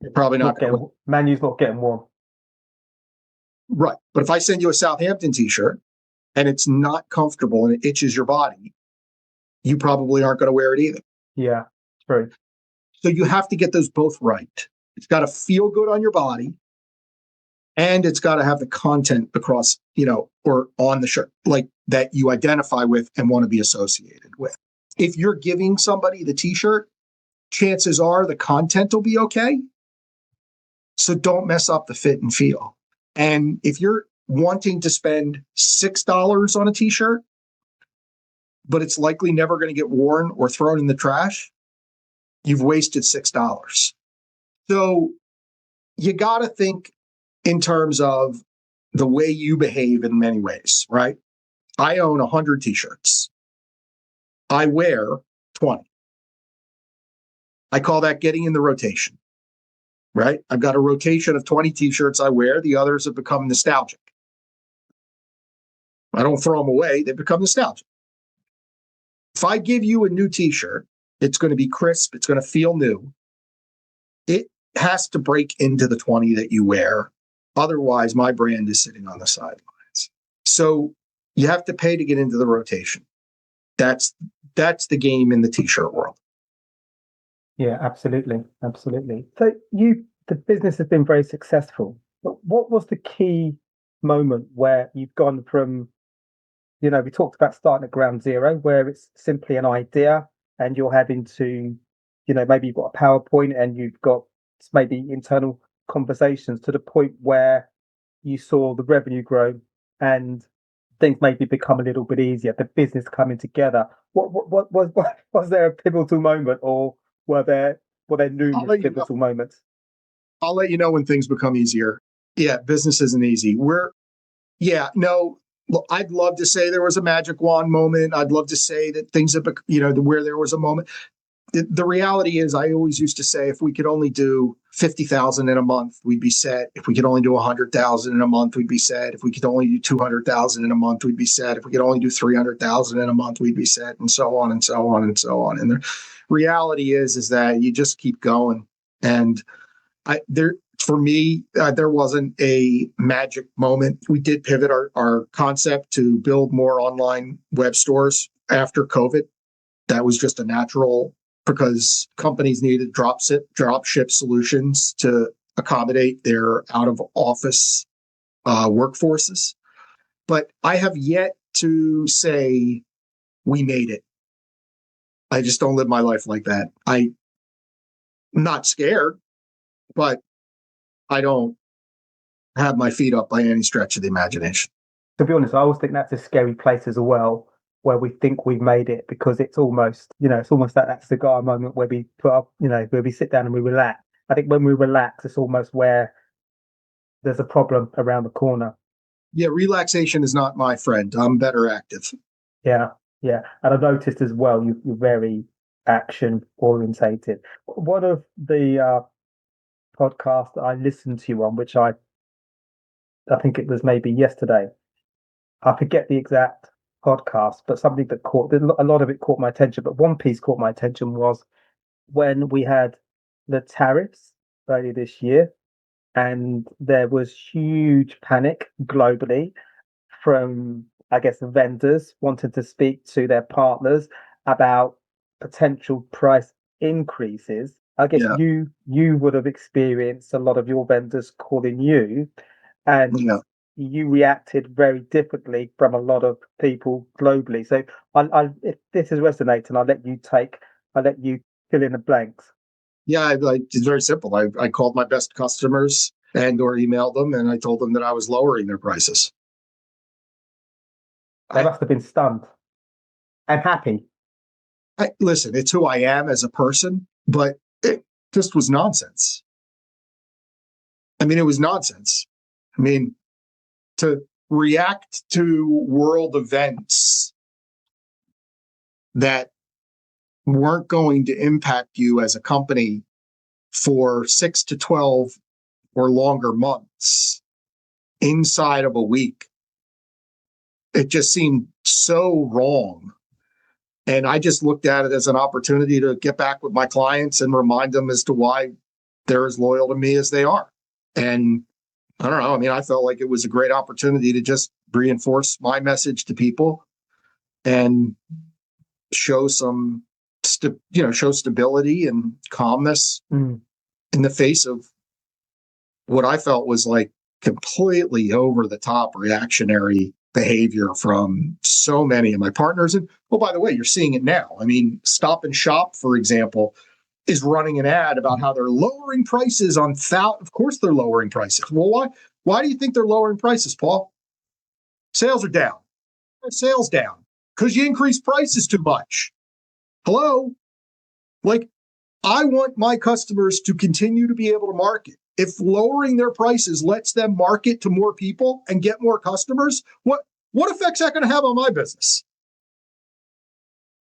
you're probably not going to. Man U's not getting warm. Right. But if I send you a Southampton t-shirt and it's not comfortable and it itches your body, you probably aren't going to wear it either. Yeah, true. So you have to get those both right. It's got to feel good on your body, and it's got to have the content across, or on the shirt, like that you identify with and want to be associated with. If you're giving somebody the t-shirt, chances are the content will be okay. So don't mess up the fit and feel. And if you're wanting to spend $6 on a t-shirt, but it's likely never going to get worn or thrown in the trash, you've wasted $6. So you got to think in terms of the way you behave in many ways, right? I own 100 t-shirts. I wear 20. I call that getting in the rotation, right? I've got a rotation of 20 t-shirts I wear. The others have become nostalgic. I don't throw them away. They've become nostalgic. If I give you a new t-shirt, it's going to be crisp. It's going to feel new. It has to break into the 20 that you wear. Otherwise, my brand is sitting on the sidelines. So you have to pay to get into the rotation. That's the game in the t-shirt world. Yeah, absolutely. Absolutely. So the business has been very successful, but what was the key moment where you've gone from, we talked about starting at ground zero, where it's simply an idea and you're having to, maybe you've got a PowerPoint and you've got maybe internal conversations, to the point where you saw the revenue grow and things maybe become a little bit easier, the business coming together. What was there a pivotal moment, or were there numerous pivotal moments? I'll let you know when things become easier. Yeah, business isn't easy. I'd love to say there was a magic wand moment. I'd love to say that things have, where there was a moment. the reality is, I always used to say, if we could only do 50,000 in a month, we'd be set. If we could only do 100,000 in a month, we'd be set. If we could only do 200,000 in a month, we'd be set. If we could only do 300,000 in a month, we'd be set, and so on and so on and so on. And the reality is that you just keep going. And for me, there wasn't a magic moment. We did pivot our concept to build more online web stores after COVID. That was just a natural, because companies needed drop ship solutions to accommodate their out of office workforces. But I have yet to say we made it. I just don't live my life like that. I'm not scared, but I don't have my feet up by any stretch of the imagination. To be honest, I always think that's a scary place as well, where we think we've made it, because it's almost that cigar moment where we put up, where we sit down and we relax. I think when we relax, it's almost where there's a problem around the corner. Yeah, relaxation is not my friend. I'm better active. Yeah. And I've noticed as well, you're very action orientated. One of the podcasts I listened to you on, which I think it was maybe yesterday, I forget the exact podcast, but something that a lot of it caught my attention. But one piece caught my attention was when we had the tariffs earlier this year, and there was huge panic globally from, I guess, the vendors wanting to speak to their partners about potential price increases. I guess you would have experienced a lot of your vendors calling you, and you reacted very differently from a lot of people globally. So if this is resonating, I'll let you fill in the blanks. Yeah, it's very simple. I called my best customers or emailed them, and I told them that I was lowering their prices. They must have been stunned and happy. Listen, it's who I am as a person, but it just was nonsense. I mean, it was nonsense. I mean, to react to world events that weren't going to impact you as a company for 6 to 12 or longer months inside of a week, it just seemed so wrong. And I just looked at it as an opportunity to get back with my clients and remind them as to why they're as loyal to me as they are. And I don't know. I mean, I felt like it was a great opportunity to just reinforce my message to people and show stability and calmness in the face of what I felt was like completely over the top reactionary behavior from so many of my partners. And by the way, you're seeing it now. I mean, Stop and Shop, for example, is running an ad about how they're lowering prices on Of course they're lowering prices. Well, why do you think they're lowering prices, Paul? Sales are down. Sales down because you increase prices too much. Hello? Like, I want my customers to continue to be able to market. If lowering their prices lets them market to more people and get more customers, what effect's that going to have on my business?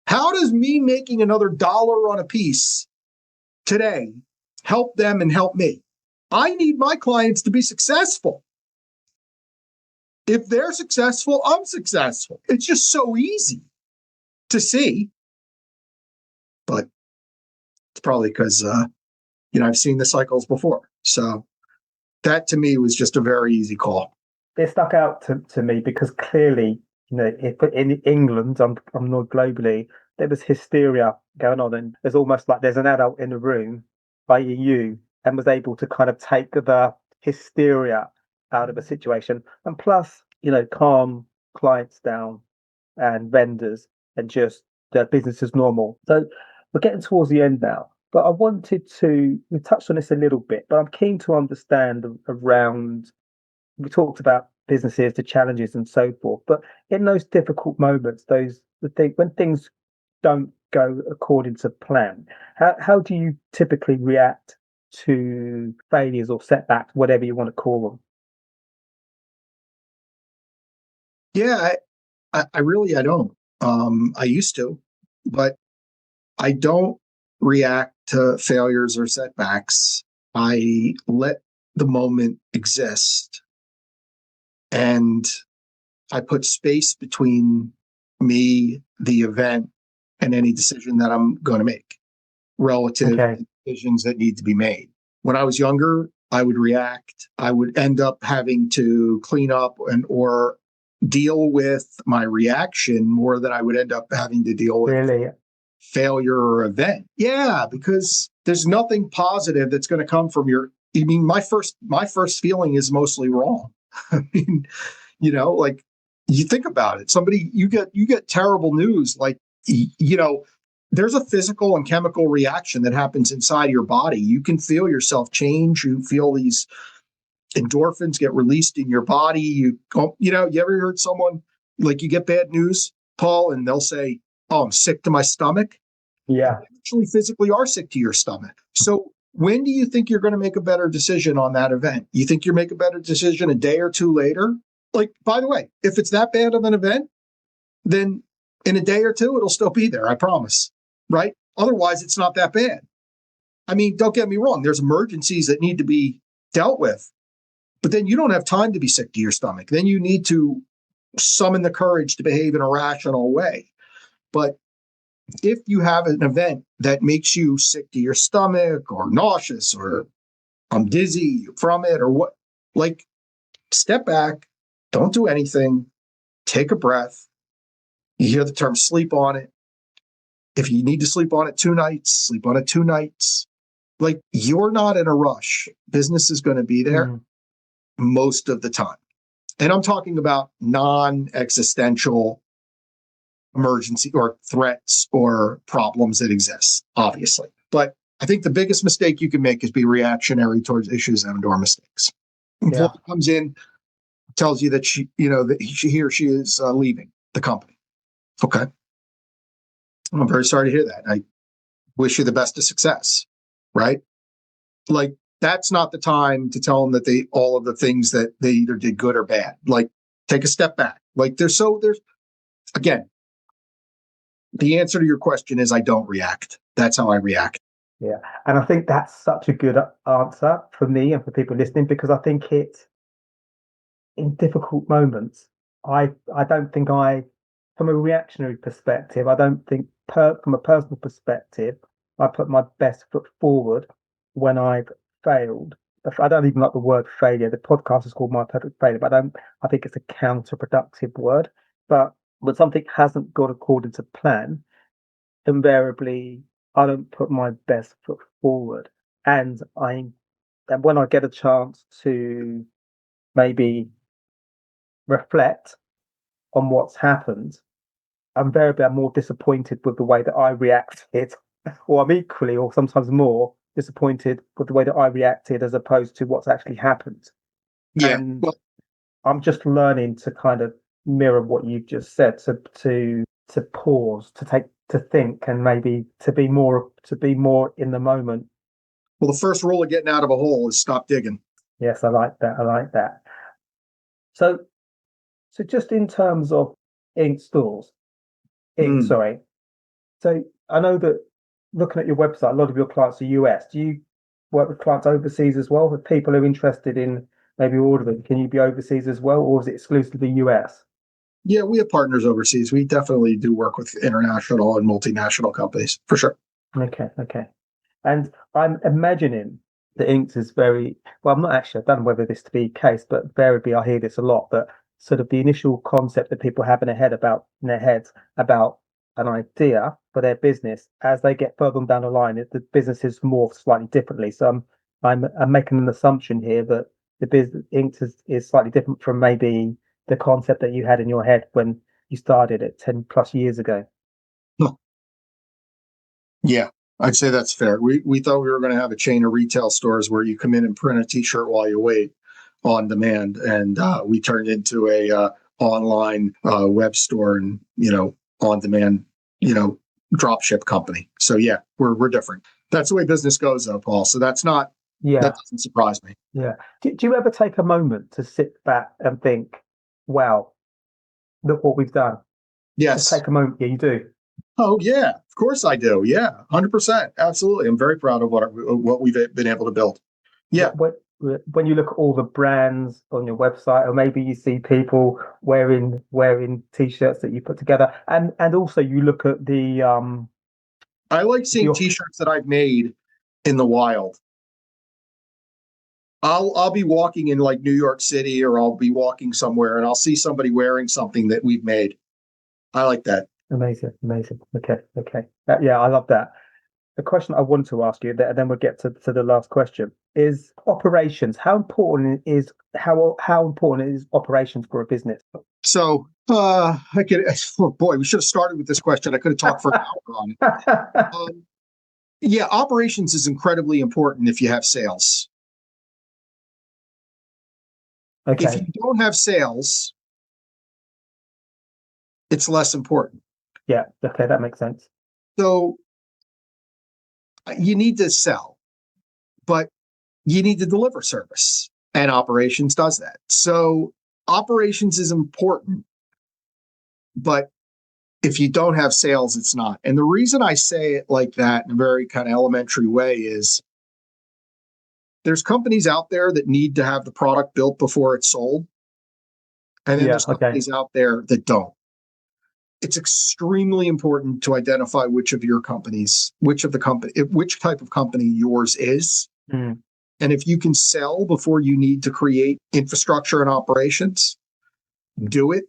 How does me making another dollar on a piece today help them and help me? I need my clients to be successful. If they're successful, I'm successful. It's just so easy to see. But it's probably because, I've seen the cycles before. So that to me was just a very easy call. It stuck out to me because clearly, if in England, I'm not globally, there was hysteria going on, and there's almost like there's an adult in the room, i.e. you, and was able to kind of take the hysteria out of a situation, and plus, calm clients down and vendors, and just their business as normal. So we're getting towards the end now, but I wanted we touched on this a little bit, but I'm keen to understand around, we talked about businesses, the challenges and so forth, but in those difficult moments, when things don't go according to plan, how do you typically react to failures or setbacks, whatever you want to call them? Yeah, I don't. I used to, but I don't react to failures or setbacks. I let the moment exist, and I put space between me, the event, and any decision that I'm going to make relative to decisions that need to be made. When I was younger, I would react. I would end up having to clean up or deal with my reaction more than I would end up having to deal with failure or event. Yeah, because there's nothing positive that's going to come from my first feeling is mostly wrong. I mean, like, you think about it, you get terrible news, like, there's a physical and chemical reaction that happens inside your body. You can feel yourself change. You feel these endorphins get released in your body. You ever heard someone, like, you get bad news, Paul, and they'll say, "Oh, I'm sick to my stomach." Yeah. You actually physically are sick to your stomach. So when do you think you're going to make a better decision on that event? You think you make a better decision a day or two later? Like, by the way, if it's that bad of an event, then in a day or two, it'll still be there. I promise. Right? Otherwise, it's not that bad. I mean, don't get me wrong. There's emergencies that need to be dealt with, but then you don't have time to be sick to your stomach. Then you need to summon the courage to behave in a rational way. But if you have an event that makes you sick to your stomach or nauseous or I'm dizzy from it or what, like, step back, don't do anything, take a breath. You hear the term sleep on it. If you need to sleep on it 2 nights, sleep on it 2 nights. Like, you're not in a rush. Business is going to be there most of the time. And I'm talking about non-existential emergency or threats or problems that exist, obviously. But I think the biggest mistake you can make is be reactionary towards issues and/or mistakes. Employee comes in, tells you that he or she is leaving the company. Okay. I'm very sorry to hear that. I wish you the best of success, right? Like, that's not the time to tell them that all of the things that they either did good or bad. Like, take a step back. Like, again, the answer to your question is I don't react. That's how I react. Yeah. And I think that's such a good answer for me and for people listening, because I think in difficult moments, I don't think from a reactionary perspective, I don't think from a personal perspective, I put my best foot forward when I've failed. I don't even like the word failure. The podcast is called My Perfect Failure, but I think it's a counterproductive word. But when something hasn't gone according to plan, invariably I don't put my best foot forward. And when I get a chance to maybe reflect on what's happened, invariably I'm more disappointed with the way that I reacted, or I'm equally or sometimes more disappointed with the way that I reacted as opposed to what's actually happened. Yeah. And I'm just learning to kind of mirror what you've just said, to pause, to think, and maybe to be more in the moment. Well, the first rule of getting out of a hole is stop digging. Yes, I like that. So just in terms of Stores. Sorry. So I know that looking at your website, a lot of your clients are US. Do you work with clients overseas as well? With people who are interested in maybe ordering, can you be overseas as well, or is it exclusively US? Yeah, we have partners overseas. We definitely do work with international and multinational companies, for sure. Okay. And I'm imagining the Inks is very, well, I'm not actually, I don't know whether this to be the case, but invariably I hear this a lot, that sort of the initial concept that people have in their heads about an idea for their business, as they get further on down the line, the business is morphed slightly differently. So I'm making an assumption here that the business Inks is slightly different from maybe the concept that you had in your head when you started it 10 plus years ago. Yeah, I'd say that's fair. We thought we were going to have a chain of retail stores where you come in and print a T-shirt while you wait on demand, and we turned into a online web store and on demand drop ship company. So yeah, we're different. That's the way business goes, though, Paul. So that doesn't surprise me. Yeah. Do you ever take a moment to sit back and think, "Wow, look what we've done"? Yes. Just take a moment. Yeah, you do. Oh yeah, of course I do. Yeah, 100%. Absolutely. I'm very proud of what we've been able to build. Yeah. When you look at all the brands on your website, or maybe you see people wearing t-shirts that you put together, and also you look at I like seeing t-shirts that I've made in the wild. I'll be walking in like New York City, or I'll be walking somewhere and I'll see somebody wearing something that we've made. I like that. Amazing. Okay. Yeah, I love that. The question I want to ask you, and then we'll get to the last question, is operations. How important is operations for a business? So I could. Oh boy, we should have started with this question. I could have talked for an hour on it. Yeah, operations is incredibly important if you have sales. Okay. If you don't have sales, it's less important. Yeah. Okay, that makes sense. So you need to sell, but you need to deliver service, and operations does that. So operations is important, but if you don't have sales, it's not. And the reason I say it like that in a very kind of elementary way is there's companies out there that need to have the product built before it's sold. And then there's companies out there that don't. It's extremely important to identify which type of company yours is. Mm. And if you can sell before you need to create infrastructure and operations, do it.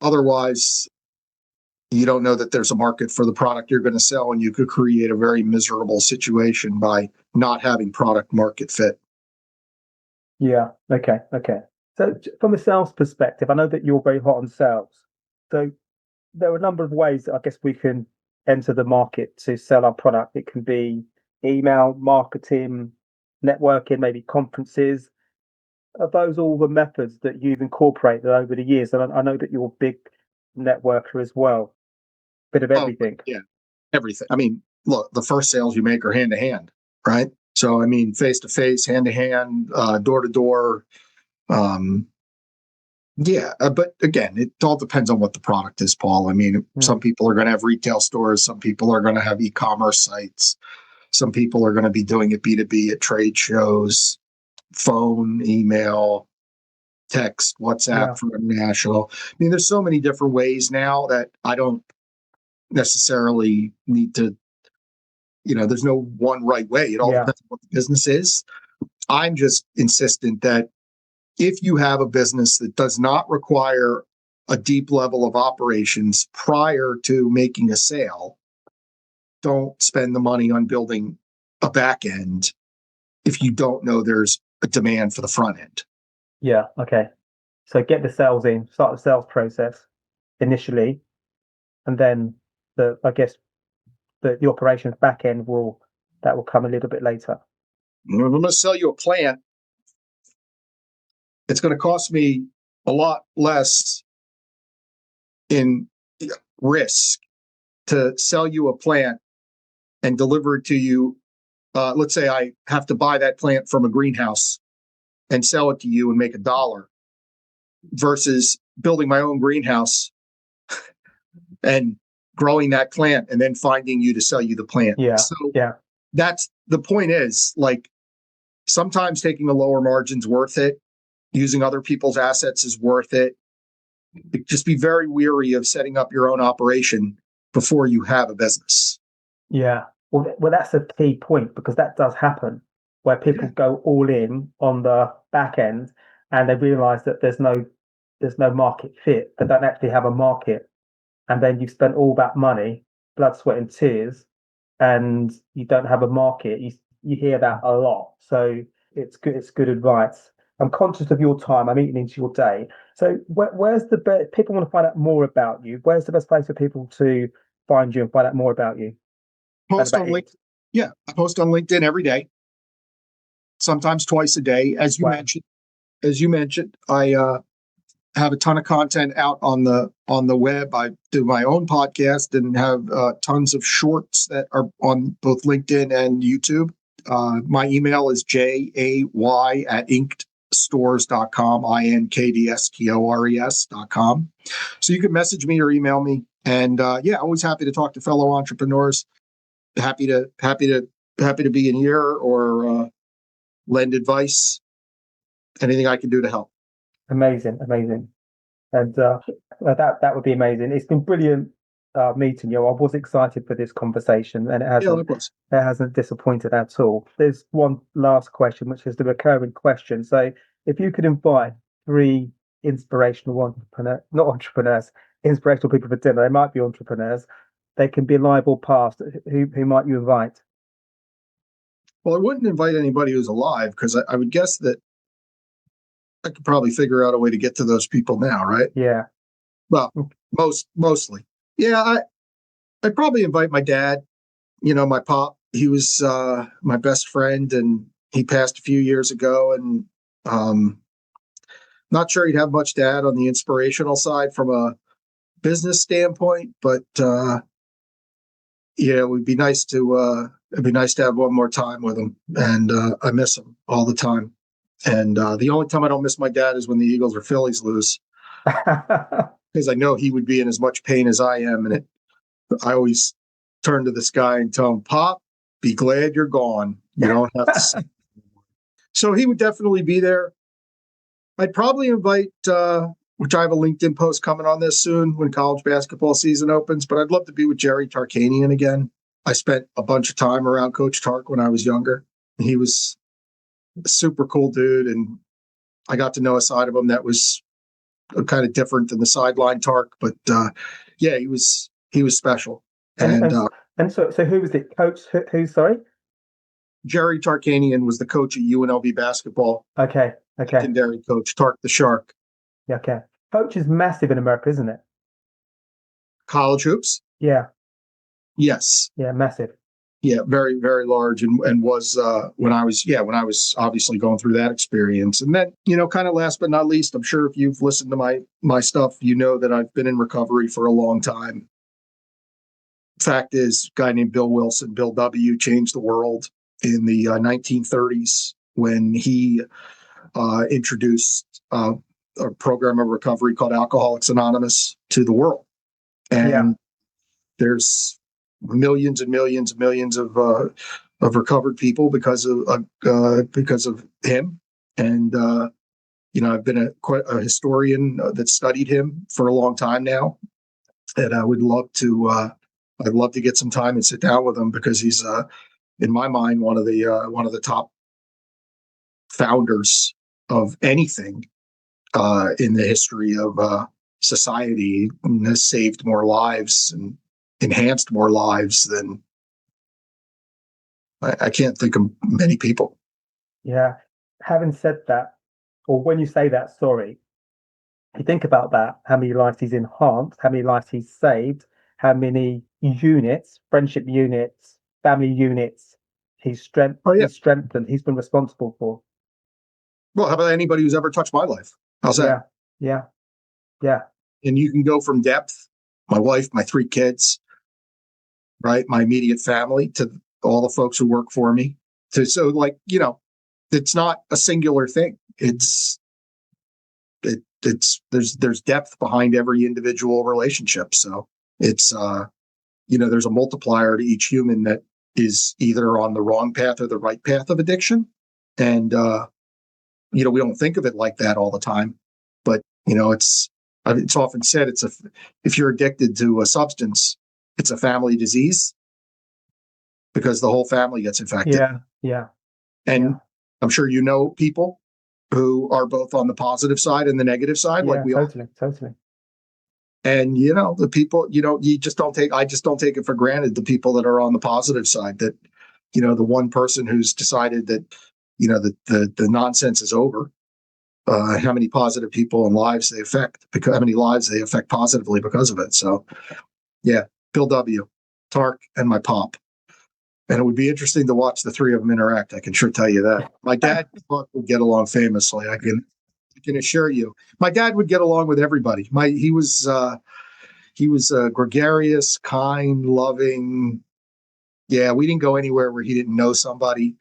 Otherwise, you don't know that there's a market for the product you're going to sell, and you could create a very miserable situation by not having product market fit. Yeah. Okay. So from a sales perspective, I know that you're very hot on sales. So there are a number of ways that I guess we can enter the market to sell our product. It can be email, marketing, networking, maybe conferences. Are those all the methods that you've incorporated over the years? And I know that you're a big networker as well. Bit of everything. Oh, yeah, everything. I mean, look, the first sales you make are hand to hand, right? So, I mean, face to face, hand to hand, door to door. Yeah, but again, it all depends on what the product is, Paul. I mean, some people are going to have retail stores, some people are going to have e-commerce sites, some people are going to be doing it B2B at trade shows, phone, email, text, WhatsApp for international. I mean, there's so many different ways now that I don't necessarily need to, there's no one right way. It all depends on what the business is. I'm just insistent that if you have a business that does not require a deep level of operations prior to making a sale, don't spend the money on building a back end if you don't know there's a demand for the front end. Yeah. Okay. So get the sales in, start the sales process initially, and then the operations back end will come a little bit later. If I'm going to sell you a plant, it's going to cost me a lot less in risk to sell you a plant and deliver it to you. Let's say I have to buy that plant from a greenhouse and sell it to you and make $1 versus building my own greenhouse and growing that plant and then finding you to sell you the plant. Yeah. So that's the point is, like, sometimes taking a lower margin's worth it. Using other people's assets is worth it. Just be very weary of setting up your own operation before you have a business. Yeah. Well, that's a key point, because that does happen where people go all in on the back end and they realize that there's no market fit. They don't actually have a market. And then you've spent all that money, blood, sweat and tears, and you don't have a market. You hear that a lot. So it's good advice. I'm conscious of your time. I'm eating into your day. So where's the best? People want to find out more about you. Where's the best place for people to find you and find out more about you? Post on LinkedIn. Yeah, I post on LinkedIn every day, sometimes twice a day. As you mentioned, I have a ton of content out on the web. I do my own podcast and have tons of shorts that are on both LinkedIn and YouTube. My email is jay@inked Stores.com, INKDSTORES.com. So you can message me or email me. And always happy to talk to fellow entrepreneurs. Happy to be an ear or lend advice. Anything I can do to help. Amazing. And that would be amazing. It's been brilliant meeting you. I was excited for this conversation, and it hasn't disappointed at all. There's one last question, which is the recurring question. So if you could invite 3 inspirational inspirational people for dinner, they might be entrepreneurs, they can be alive or past, who might you invite? Well, I wouldn't invite anybody who's alive, because I would guess that I could probably figure out a way to get to those people now, right? Yeah. Well, mostly. Yeah, I'd probably invite my dad. My pop. He was my best friend, and he passed a few years ago. And not sure he'd have much to add on the inspirational side from a business standpoint, but it would be nice to have one more time with him. And I miss him all the time. And the only time I don't miss my dad is when the Eagles or Phillies lose, because I know he would be in as much pain as I am. And I always turn to the sky and tell him, "Pop, be glad you're gone. You don't have to see." So he would definitely be there. I'd probably invite, which I have a LinkedIn post coming on this soon when college basketball season opens, but I'd love to be with Jerry Tarkanian again. I spent a bunch of time around Coach Tark when I was younger. He was a super cool dude, and I got to know a side of him that was kind of different than the sideline Tark, but he was special. And so who was it? Coach who? Sorry, Jerry Tarkanian was the coach at UNLV basketball. Okay. Legendary coach, Tark the Shark. Yeah, okay. Coach is massive in America, isn't it? College hoops. Yeah. Yes. Yeah, massive. Yeah, very, very large, and was when I was obviously going through that experience. And then, kind of last but not least, I'm sure if you've listened to my stuff, you know that I've been in recovery for a long time. Fact is, a guy named Bill Wilson, Bill W, changed the world in the 1930s when he introduced a program of recovery called Alcoholics Anonymous to the world. And there's millions and millions and millions of recovered people because of him. And I've been quite a historian that studied him for a long time now, and I would love to I'd love to get some time and sit down with him, because he's in my mind one of the top founders of anything in the history of society, and has saved more lives and enhanced more lives than I can't think of many people. Yeah. Having said that, or when you say that, sorry, you think about that, how many lives he's enhanced, how many lives he's saved, how many units, friendship units, family units he's strengthened, he's been responsible for. Well, how about anybody who's ever touched my life? How's that? Yeah. And you can go from depth, my wife, my 3 kids, right, my immediate family, to all the folks who work for me. It's not a singular thing. There's depth behind every individual relationship. So it's there's a multiplier to each human that is either on the wrong path or the right path of addiction. And we don't think of it like that all the time, but it's often said if you're addicted to a substance, it's a family disease, because the whole family gets infected. Yeah. And I'm sure people who are both on the positive side and the negative side, like we totally. And the people, I just don't take it for granted, the people that are on the positive side, that the one person who's decided that the nonsense is over. How many positive people and lives they affect, because how many lives they affect positively because of it. So, yeah, Bill W, Tark, and my pop. And it would be interesting to watch the 3 of them interact. I can sure tell you that. My dad and Tark would get along famously. I can assure you. My dad would get along with everybody. He was gregarious, kind, loving. Yeah, we didn't go anywhere where he didn't know somebody,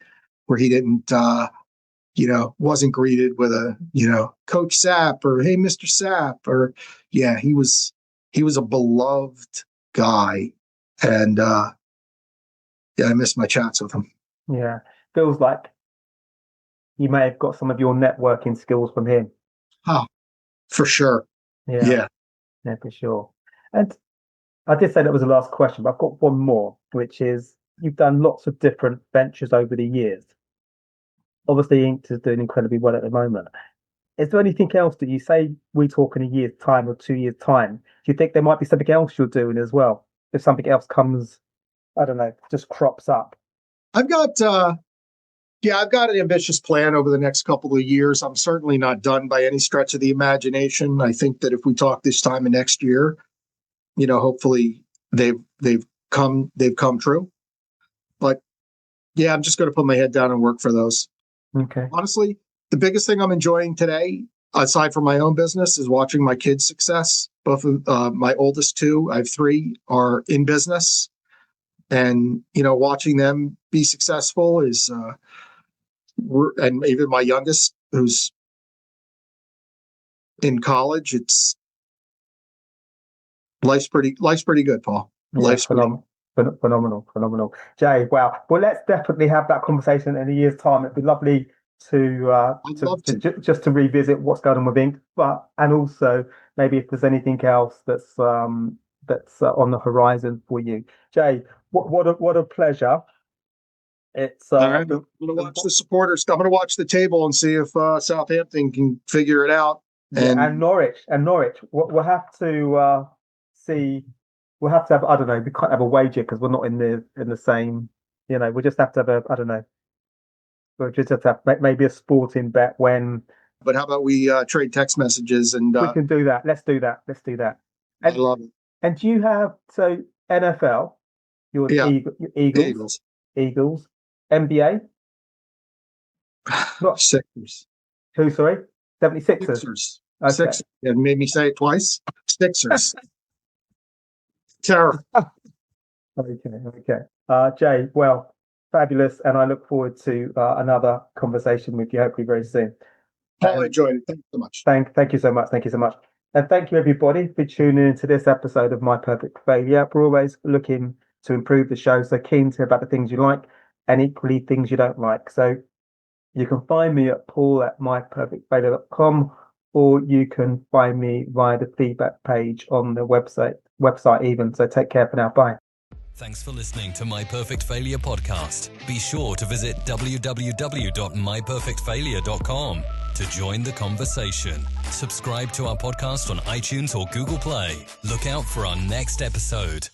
where he didn't wasn't greeted with a, Coach Sapp or, hey, Mr. Sapp, or he was a beloved guy. And I miss my chats with him. Yeah. Feels like you may have got some of your networking skills from him. Oh, for sure. Yeah, for sure. And I did say that was the last question, but I've got one more, which is you've done lots of different ventures over the years. Obviously, Inc. is doing incredibly well at the moment. Is there anything else that you say we talk in a year's time or 2 years' time? Do you think there might be something else you're doing as well? If something else comes, I don't know, just crops up. I've got an ambitious plan over the next couple of years. I'm certainly not done by any stretch of the imagination. I think that if we talk this time of next year, hopefully they've come true. But I'm just going to put my head down and work for those. Okay. Honestly, the biggest thing I'm enjoying today, aside from my own business, is watching my kids' success. Both of my oldest two, I have three, are in business. And, watching them be successful is, and even my youngest, who's in college, life's pretty good, Paul. Life's phenomenal. Jay, wow. Well, let's definitely have that conversation in a year's time. It'd be lovely to revisit what's going on with Inc. And also maybe if there's anything else that's on the horizon for you. Jay, what a pleasure. It's I'm going to watch the supporters. I'm going to watch the table and see if Southampton can figure it out. And Norwich. We'll have to see. We'll have to have. I don't know. We can't have a wager because we're not in the same. We just have to have I don't know. We'll just have to have maybe a sporting bet when. But how about we trade text messages and we can do that. Let's do that. I love it. And do you have NFL? Your Eagles. NBA? Not Sixers. Who, sorry? 76ers? Sixers. Okay. Sixers. It made me say it twice. Sixers. Terrible. Okay. Jay, well, fabulous. And I look forward to another conversation with you, hopefully very soon. I enjoyed it. Thank you so much. Thank you so much. And thank you, everybody, for tuning into this episode of My Perfect Failure. We're always looking to improve the show, so keen to hear about the things you like and equally things you don't like. So you can find me at paul@myperfectfailure.com, or you can find me via the feedback page on the website even. So take care for now. Bye. Thanks for listening to My Perfect Failure podcast. Be sure to visit www.myperfectfailure.com to join the conversation. Subscribe to our podcast on iTunes or Google Play. Look out for our next episode.